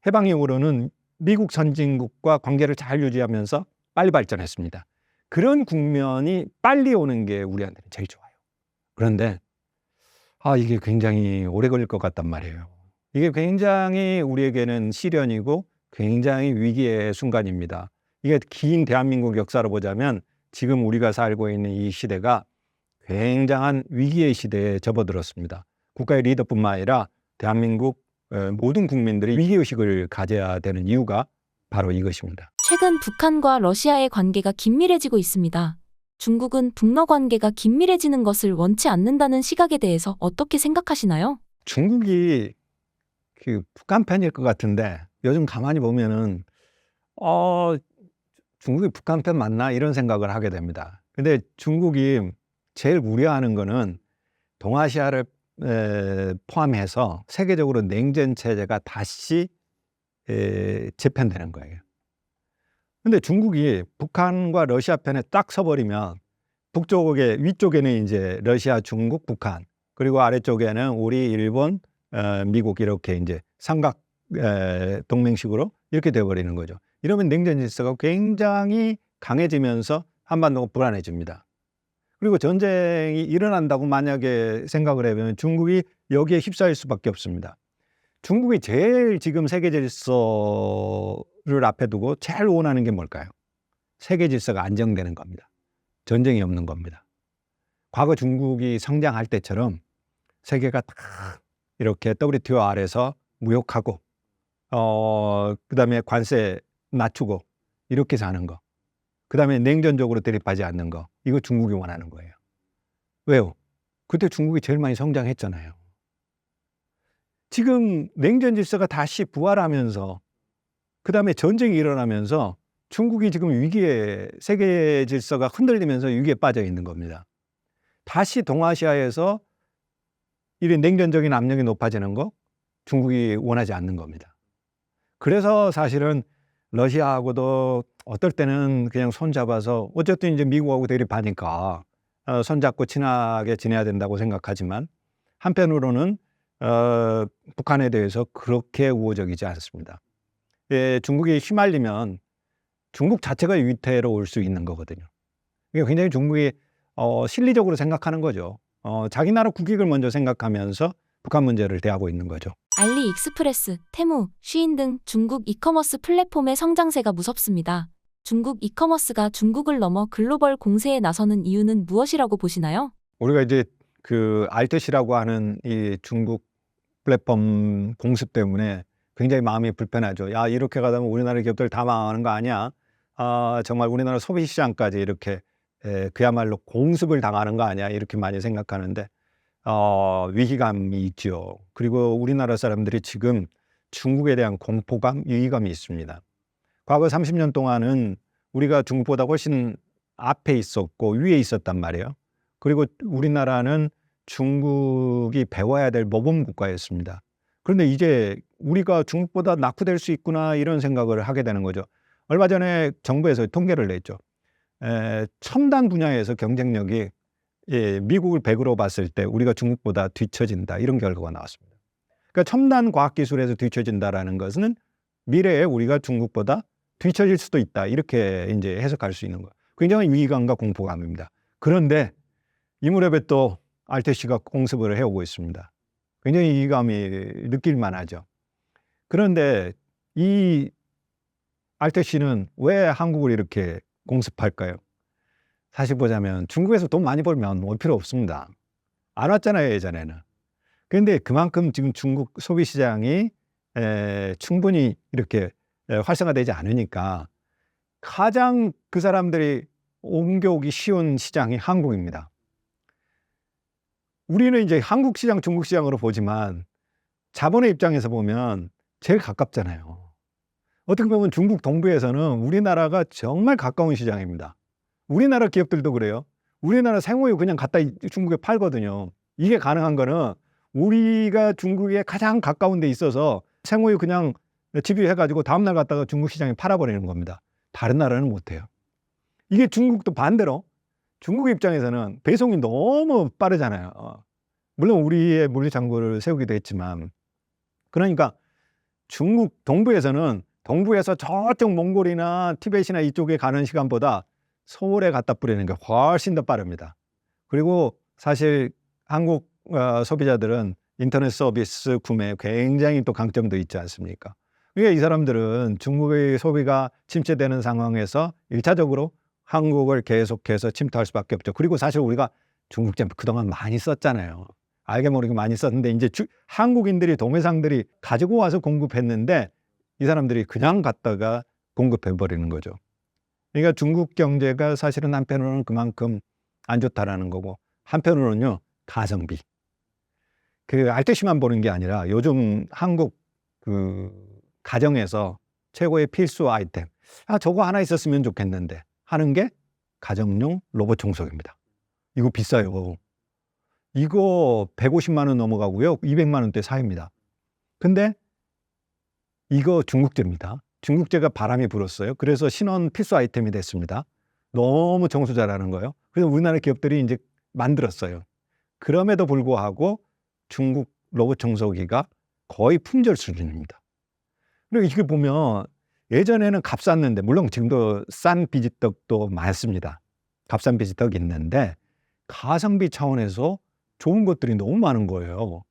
해방 이후로는 미국 선진국과 관계를 잘 유지하면서 빨리 발전했습니다. 그런 국면이 빨리 오는 게 우리한테는 제일 좋아요. 그런데 이게 굉장히 오래 걸릴 것 같단 말이에요. 이게 굉장히 우리에게는 시련이고 굉장히 위기의 순간입니다. 이게 긴 대한민국 역사로 보자면 지금 우리가 살고 있는 이 시대가 굉장한 위기의 시대에 접어들었습니다. 국가의 리더뿐만 아니라 대한민국 모든 국민들이 위기의식을 가져야 되는 이유가 바로 이것입니다.
최근 북한과 러시아의 관계가 긴밀해지고 있습니다. 중국은 북러 관계가 긴밀해지는 것을 원치 않는다는 시각에 대해서 어떻게 생각하시나요?
중국이 그 북한 편일 것 같은데 요즘 가만히 보면은 중국이 북한 편 맞나 이런 생각을 하게 됩니다. 근데 중국이 제일 우려하는 거는 동아시아를 포함해서 세계적으로 냉전 체제가 다시 재편되는 거예요. 근데 중국이 북한과 러시아 편에 딱 서버리면 북쪽에, 위쪽에는 이제 러시아, 중국, 북한, 그리고 아래쪽에는 우리, 일본, 미국, 이렇게 이제 삼각 동맹식으로 이렇게 되어버리는 거죠. 이러면 냉전 질서가 굉장히 강해지면서 한반도가 불안해집니다. 그리고 전쟁이 일어난다고 만약에 생각을 해보면 중국이 여기에 휩싸일 수밖에 없습니다. 중국이 제일 지금 세계 질서를 앞에 두고 제일 원하는 게 뭘까요? 세계 질서가 안정되는 겁니다. 전쟁이 없는 겁니다. 과거 중국이 성장할 때처럼 세계가 딱 이렇게 WTO 아래서 무역하고 그다음에 관세 낮추고 이렇게 사는 거, 그다음에 냉전적으로 대립하지 않는 거, 이거 중국이 원하는 거예요. 왜요? 그때 중국이 제일 많이 성장했잖아요. 지금 냉전 질서가 다시 부활하면서 그다음에 전쟁이 일어나면서 중국이 지금 위기에, 세계 질서가 흔들리면서 위기에 빠져 있는 겁니다. 다시 동아시아에서 이런 냉전적인 압력이 높아지는 거 중국이 원하지 않는 겁니다. 그래서 사실은 러시아하고도 어떨 때는 그냥 손잡아서 어쨌든 이제 미국하고 대립하니까 손잡고 친하게 지내야 된다고 생각하지만 한편으로는 북한에 대해서 그렇게 우호적이지 않습니다. 중국이 휘말리면 중국 자체가 위태로울 수 있는 거거든요. 이게 굉장히 중국이 실리적으로 생각하는 거죠. 자기 나라 국익을 먼저 생각하면서 북한 문제를 대하고 있는 거죠.
알리익스프레스, 테무, 쉬인 등 중국 이커머스 플랫폼의 성장세가 무섭습니다. 중국 이커머스가 중국을 넘어 글로벌 공세에 나서는 이유는 무엇이라고 보시나요?
우리가 이제 그 알뜰시라고 하는 이 중국 플랫폼 공습 때문에 굉장히 마음이 불편하죠. 야, 이렇게 가다 보면 우리나라 기업들 다 망하는 거 아니야? 정말 우리나라 소비 시장까지 이렇게 그야말로 공습을 당하는 거 아니야? 이렇게 많이 생각하는데 위기감이 있죠. 그리고 우리나라 사람들이 지금 중국에 대한 공포감, 위기감이 있습니다. 과거 30년 동안은 우리가 중국보다 훨씬 앞에 있었고 위에 있었단 말이에요. 그리고 우리나라는 중국이 배워야 될 모범 국가였습니다. 그런데 이제 우리가 중국보다 낙후될 수 있구나 이런 생각을 하게 되는 거죠. 얼마 전에 정부에서 통계를 냈죠. 첨단 분야에서 경쟁력이 미국을 100으로 봤을 때 우리가 중국보다 뒤처진다 이런 결과가 나왔습니다. 그러니까 첨단 과학기술에서 뒤처진다라는 것은 미래에 우리가 중국보다 뒤처질 수도 있다 이렇게 이제 해석할 수 있는 거예요. 굉장히 위기감과 공포감입니다. 그런데 이 무렵에 또 알뜰시가 공습을 해오고 있습니다. 굉장히 위기감이 느낄 만하죠. 그런데 이 알뜰시는 왜 한국을 이렇게 공습할까요? 사실 보자면 중국에서 돈 많이 벌면 올 필요 없습니다. 안 왔잖아요, 예전에는. 그런데 그만큼 지금 중국 소비 시장이 충분히 이렇게 활성화되지 않으니까 가장 그 사람들이 옮겨오기 쉬운 시장이 한국입니다. 우리는 이제 한국 시장, 중국 시장으로 보지만 자본의 입장에서 보면 제일 가깝잖아요. 어떻게 보면 중국 동부에서는 우리나라가 정말 가까운 시장입니다. 우리나라 기업들도 그래요. 우리나라 생우유 그냥 갖다 중국에 팔거든요. 이게 가능한 거는 우리가 중국에 가장 가까운 데 있어서 생우유 그냥 집유해가지고 다음날 갔다가 중국 시장에 팔아버리는 겁니다. 다른 나라는 못해요. 이게 중국도 반대로 중국 입장에서는 배송이 너무 빠르잖아요. 물론 우리의 물류창고를 세우기도 했지만 그러니까 중국 동부에서는 동부에서 저쪽 몽골이나 티벳이나 이쪽에 가는 시간보다 서울에 갖다 뿌리는 게 훨씬 더 빠릅니다. 그리고 사실 한국 소비자들은 인터넷 서비스 구매에 굉장히 또 강점도 있지 않습니까? 그러니까 이 사람들은 중국의 소비가 침체되는 상황에서 1차적으로 한국을 계속해서 침투할 수밖에 없죠. 그리고 사실 우리가 중국제 그동안 많이 썼잖아요. 알게 모르게 많이 썼는데 이제 한국인들이 도매상들이 가지고 와서 공급했는데 이 사람들이 그냥 갖다가 공급해버리는 거죠. 그러니까 중국 경제가 사실은 한편으로는 그만큼 안 좋다라는 거고 한편으로는요 가성비. 그 알뜰시만 보는 게 아니라 요즘 한국 그 가정에서 최고의 필수 아이템. 저거 하나 있었으면 좋겠는데 하는 게 가정용 로봇 청소기입니다. 이거 비싸요. 이거 150만 원 넘어가고요. 200만 원대 사입니다. 근데 이거 중국제입니다. 중국제가 바람이 불었어요. 그래서 신혼 필수 아이템이 됐습니다. 너무 청소 잘하는 거예요. 그래서 우리나라 기업들이 이제 만들었어요. 그럼에도 불구하고 중국 로봇 청소기가 거의 품절 수준입니다. 그리고 이렇게 보면 예전에는 값쌌는데 물론 지금도 싼 비지떡도 많습니다. 값싼 비지떡이 있는데 가성비 차원에서 좋은 것들이 너무 많은 거예요.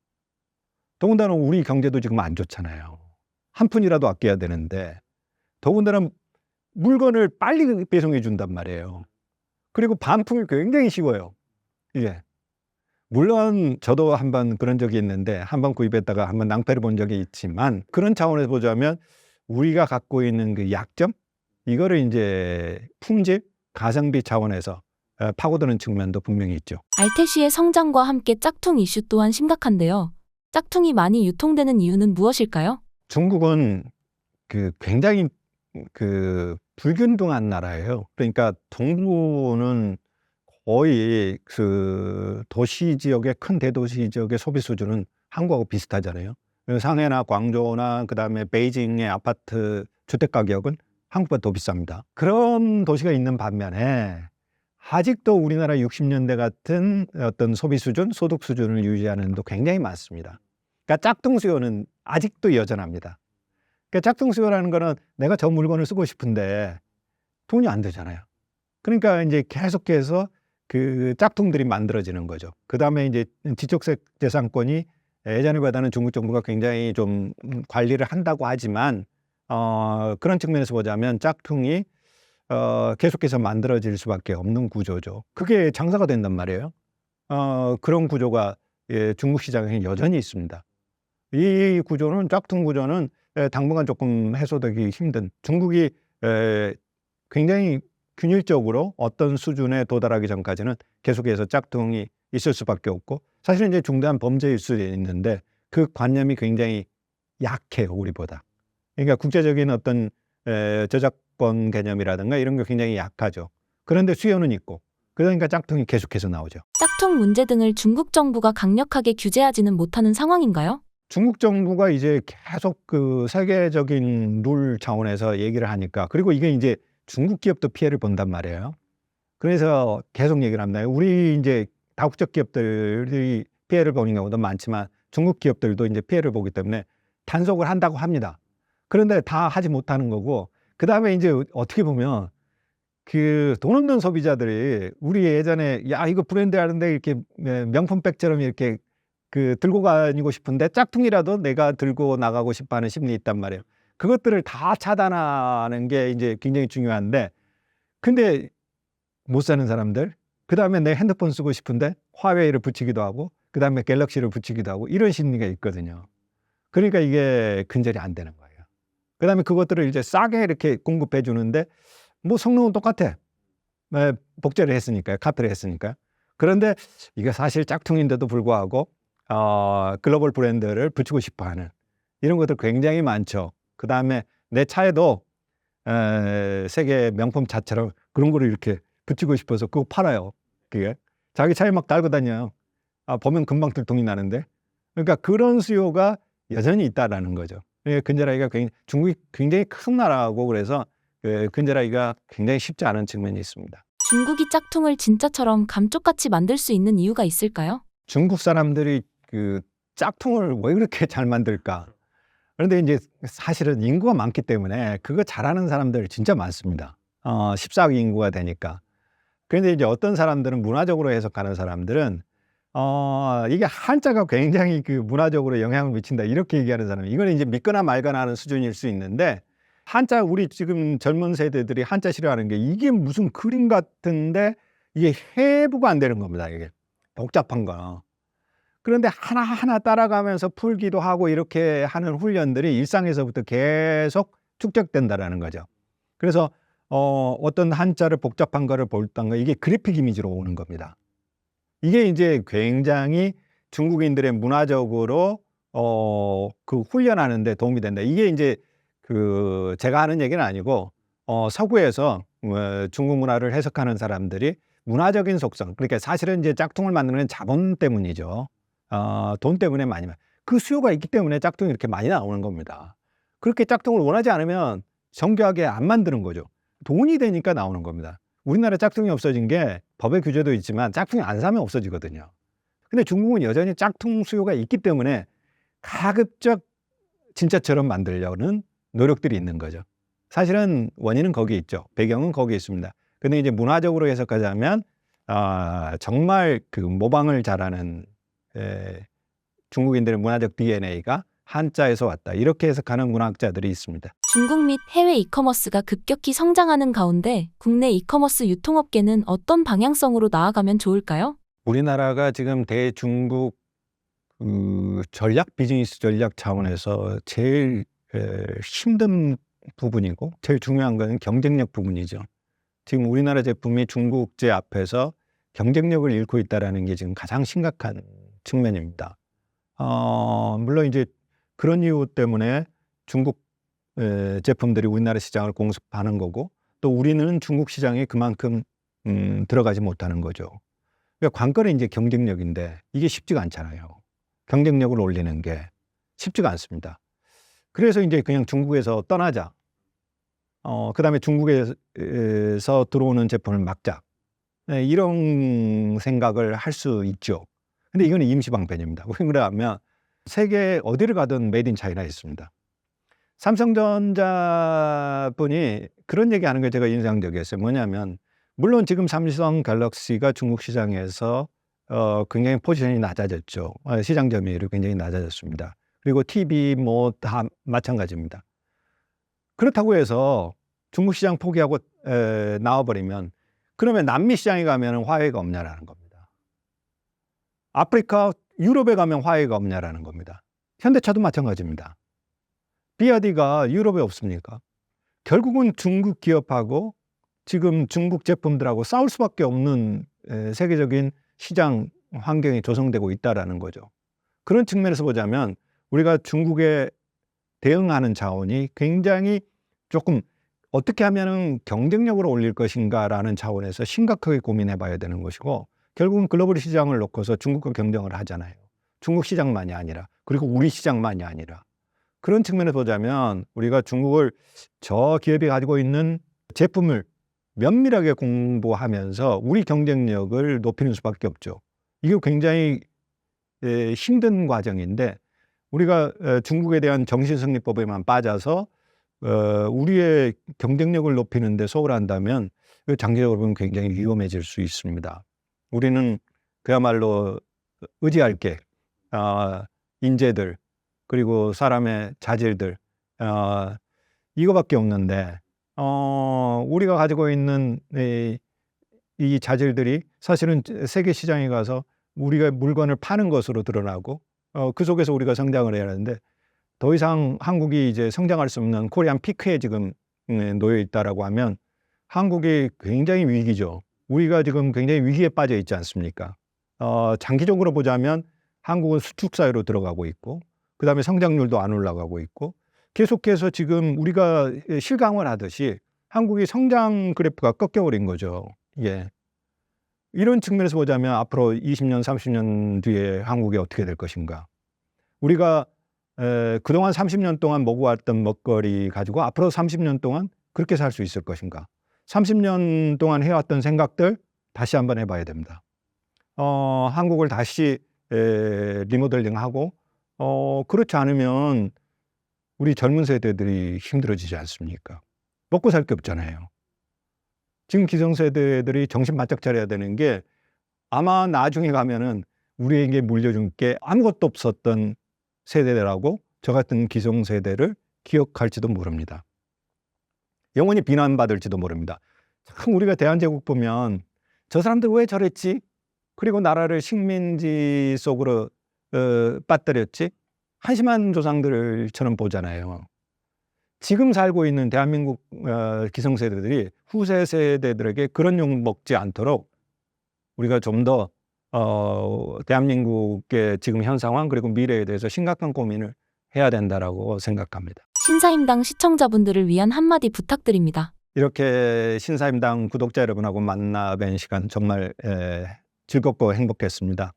더군다나 우리 경제도 지금 안 좋잖아요. 한 푼이라도 아껴야 되는데 더군다나 물건을 빨리 배송해 준단 말이에요. 그리고 반품이 굉장히 쉬워요. 이게 물론 저도 한번 그런 적이 있는데 한번 구입했다가 한번 낭패를 본 적이 있지만 그런 차원에서 보자면 우리가 갖고 있는 그 약점 이거를 이제 품질, 가성비 차원에서 파고드는 측면도 분명히 있죠.
알뜰시의 성장과 함께 짝퉁 이슈 또한 심각한데요. 짝퉁이 많이 유통되는 이유는 무엇일까요?
중국은 굉장히 불균등한 나라예요. 그러니까 동부는 거의 도시 지역의 큰 대도시 지역의 소비 수준은 한국하고 비슷하잖아요. 상해나 광저우나 그다음에 베이징의 아파트 주택 가격은 한국보다 더 비쌉니다. 그런 도시가 있는 반면에 아직도 우리나라 60년대 같은 어떤 소비 수준, 소득 수준을 유지하는 데도 굉장히 많습니다. 그러니까 짝퉁 수요는 아직도 여전합니다. 그러니까 짝퉁 수요라는 거는 내가 저 물건을 쓰고 싶은데 돈이 안 되잖아요. 그러니까 이제 계속해서 그 짝퉁들이 만들어지는 거죠. 그다음에 이제 지적재산권이 예전에보다는 중국 정부가 굉장히 좀 관리를 한다고 하지만 그런 측면에서 보자면 짝퉁이 계속해서 만들어질 수밖에 없는 구조죠. 그게 장사가 된단 말이에요. 그런 구조가 중국 시장에 여전히 있습니다. 이 구조는 짝퉁 구조는 당분간 조금 해소되기 힘든, 중국이 굉장히 균일적으로 어떤 수준에 도달하기 전까지는 계속해서 짝퉁이 있을 수밖에 없고, 사실은 이제 중대한 범죄일 수 있는데 그 관념이 굉장히 약해요, 우리보다. 그러니까 국제적인 어떤 저작권 개념이라든가 이런 게 굉장히 약하죠. 그런데 수요는 있고, 그러니까 짝퉁이 계속해서 나오죠.
짝퉁 문제 등을 중국 정부가 강력하게 규제하지는 못하는 상황인가요?
중국 정부가 이제 계속 그 세계적인 룰 차원에서 얘기를 하니까, 그리고 이게 이제 중국 기업도 피해를 본단 말이에요. 그래서 계속 얘기를 합니다. 우리 이제 다국적 기업들이 피해를 보는 경우도 많지만 중국 기업들도 이제 피해를 보기 때문에 단속을 한다고 합니다. 그런데 다 하지 못하는 거고, 그 다음에 이제 어떻게 보면 그 돈 없는 소비자들이 우리 예전에 야 이거 브랜드 하는데 이렇게 명품백처럼 이렇게 그 들고 다니고 싶은데 짝퉁이라도 내가 들고 나가고 싶어하는 심리 있단 말이에요. 그것들을 다 차단하는 게 이제 굉장히 중요한데, 근데 못 사는 사람들, 그 다음에 내 핸드폰 쓰고 싶은데 화웨이를 붙이기도 하고 그 다음에 갤럭시를 붙이기도 하고 이런 심리가 있거든요. 그러니까 이게 근절이 안 되는 거예요. 그 다음에 그것들을 이제 싸게 이렇게 공급해 주는데 뭐 성능은 똑같아. 복제를 했으니까요. 카피를 했으니까요. 그런데 이게 사실 짝퉁인데도 불구하고 글로벌 브랜드를 붙이고 싶어하는 이런 것들 굉장히 많죠. 그 다음에 내 차에도 세계 명품 차처럼 그런 거를 이렇게 붙이고 싶어서 그거 팔아요. 그게 자기 차에 막 달고 다녀요. 보면 금방 들통이 나는데. 그러니까 그런 수요가 여전히 있다라는 거죠. 근절하기가 중국이 굉장히 큰 나라고 그래서 근절하기가 굉장히 쉽지 않은 측면이 있습니다.
중국이 짝퉁을 진짜처럼 감쪽같이 만들 수 있는 이유가 있을까요?
중국 사람들이 그 짝퉁을 왜 그렇게 잘 만들까? 그런데 이제 사실은 인구가 많기 때문에 그거 잘하는 사람들 진짜 많습니다. 14억 인구가 되니까. 그런데 이제 어떤 사람들은 문화적으로 해석하는 사람들은 이게 한자가 굉장히 그 문화적으로 영향을 미친다 이렇게 얘기하는 사람, 이거는 이제 믿거나 말거나 하는 수준일 수 있는데, 한자, 우리 지금 젊은 세대들이 한자 싫어하는 게 이게 무슨 그림 같은데 이게 해부가 안 되는 겁니다. 이게 복잡한 거. 그런데 하나하나 따라가면서 풀기도 하고 이렇게 하는 훈련들이 일상에서부터 계속 축적된다라는 거죠. 그래서 어떤 한자를 복잡한 거를 볼던가 이게 그래픽 이미지로 오는 겁니다. 이게 이제 굉장히 중국인들의 문화적으로 그 훈련하는 데 도움이 된다. 이게 이제 그 제가 하는 얘기는 아니고 서구에서 중국 문화를 해석하는 사람들이 문화적인 속성, 그러니까 사실은 이제 짝퉁을 만드는 자본 때문이죠. 돈 때문에 많이, 그 수요가 있기 때문에 짝퉁이 이렇게 많이 나오는 겁니다. 그렇게 짝퉁을 원하지 않으면 정교하게 안 만드는 거죠. 돈이 되니까 나오는 겁니다. 우리나라 짝퉁이 없어진 게 법의 규제도 있지만 짝퉁이 안 사면 없어지거든요. 근데 중국은 여전히 짝퉁 수요가 있기 때문에 가급적 진짜처럼 만들려는 노력들이 있는 거죠. 사실은 원인은 거기 있죠. 배경은 거기 있습니다. 근데 이제 문화적으로 해석하자면 정말 그 모방을 잘하는 중국인들의 문화적 DNA가 한자에서 왔다, 이렇게 해석하는 문학자들이 있습니다.
중국 및 해외 이커머스가 급격히 성장하는 가운데 국내 이커머스 유통업계는 어떤 방향성으로 나아가면 좋을까요?
우리나라가 지금 대중국 전략, 비즈니스 전략 차원에서 제일 힘든 부분이고 제일 중요한 것은 경쟁력 부분이죠. 지금 우리나라 제품이 중국제 앞에서 경쟁력을 잃고 있다는 게 지금 가장 심각한 측면입니다. 물론 이제 그런 이유 때문에 중국 제품들이 우리나라 시장을 공습하는 거고, 또 우리는 중국 시장에 그만큼 들어가지 못하는 거죠. 그러니까 관건은 이제 경쟁력인데 이게 쉽지가 않잖아요. 경쟁력을 올리는 게 쉽지가 않습니다. 그래서 이제 그냥 중국에서 떠나자. 그다음에 중국에서 들어오는 제품을 막자. 이런 생각을 할 수 있죠. 근데 이거는 임시방편입니다. 왜 그러냐면 세계 어디를 가든 메이드 인 차이나 있습니다. 삼성전자 분이 그런 얘기하는 게 제가 인상적이었어요. 뭐냐면 물론 지금 삼성 갤럭시가 중국 시장에서 굉장히 포지션이 낮아졌죠. 시장 점유율이 굉장히 낮아졌습니다. 그리고 TV 뭐 다 마찬가지입니다. 그렇다고 해서 중국 시장 포기하고 나와버리면 그러면 남미 시장에 가면 화해가 없냐라는 겁니다. 아프리카, 유럽에 가면 화해가 없냐라는 겁니다. 현대차도 마찬가지입니다. BYD가 유럽에 없습니까? 결국은 중국 기업하고 지금 중국 제품들하고 싸울 수밖에 없는 세계적인 시장 환경이 조성되고 있다는 거죠. 그런 측면에서 보자면 우리가 중국에 대응하는 차원이 굉장히 조금 어떻게 하면 경쟁력을 올릴 것인가라는 차원에서 심각하게 고민해 봐야 되는 것이고, 결국은 글로벌 시장을 놓고서 중국과 경쟁을 하잖아요. 중국 시장만이 아니라, 그리고 우리 시장만이 아니라. 그런 측면에서 보자면 우리가 중국을 저 기업이 가지고 있는 제품을 면밀하게 공부하면서 우리 경쟁력을 높이는 수밖에 없죠. 이게 굉장히 힘든 과정인데, 우리가 중국에 대한 정신승리법에만 빠져서 우리의 경쟁력을 높이는 데 소홀한다면 장기적으로 보면 굉장히 위험해질 수 있습니다. 우리는 그야말로 의지할 게 인재들, 그리고 사람의 자질들, 이거밖에 없는데 우리가 가지고 있는 이 자질들이 사실은 세계 시장에 가서 우리가 물건을 파는 것으로 드러나고 그 속에서 우리가 성장을 해야 하는데, 더 이상 한국이 이제 성장할 수 없는 코리안 피크에 지금 놓여 있다라고 하면 한국이 굉장히 위기죠. 우리가 지금 굉장히 위기에 빠져 있지 않습니까? 장기적으로 보자면 한국은 수축 사회로 들어가고 있고, 그 다음에 성장률도 안 올라가고 있고, 계속해서 지금 우리가 실감을 하듯이 한국이 성장 그래프가 꺾여버린 거죠. 예. 이런 측면에서 보자면 앞으로 20년, 30년 뒤에 한국이 어떻게 될 것인가. 우리가 그동안 30년 동안 먹어왔던 먹거리 가지고 앞으로 30년 동안 그렇게 살 수 있을 것인가. 30년 동안 해왔던 생각들 다시 한번 해봐야 됩니다. 한국을 다시 리모델링하고 그렇지 않으면 우리 젊은 세대들이 힘들어지지 않습니까? 먹고 살 게 없잖아요. 지금 기성세대들이 정신 바짝 차려야 되는 게, 아마 나중에 가면은 우리에게 물려준 게 아무것도 없었던 세대들하고 저 같은 기성세대를 기억할지도 모릅니다. 영원히 비난받을지도 모릅니다. 참 우리가 대한제국 보면 저 사람들 왜 저랬지? 그리고 나라를 식민지 속으로 빠뜨렸지? 한심한 조상들처럼 보잖아요. 지금 살고 있는 대한민국 기성세대들이 후세 세대들에게 그런 욕 먹지 않도록 우리가 좀 더 대한민국의 지금 현 상황, 그리고 미래에 대해서 심각한 고민을 해야 된다라고 생각합니다.
신사임당 시청자분들을 위한 한마디 부탁드립니다.
이렇게 신사임당 구독자 여러분하고 만나 뵌 시간 정말 즐겁고 행복했습니다.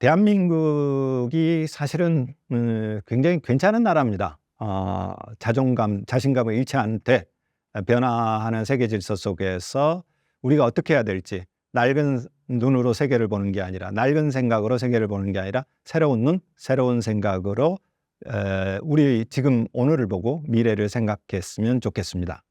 대한민국이 사실은 굉장히 괜찮은 나라입니다. 자신감을 잃지 않되 변화하는 세계 질서 속에서 우리가 어떻게 해야 될지, 낡은 눈으로 세계를 보는 게 아니라, 낡은 생각으로 세계를 보는 게 아니라 새로운 눈, 새로운 생각으로 우리 지금 오늘을 보고 미래를 생각했으면 좋겠습니다.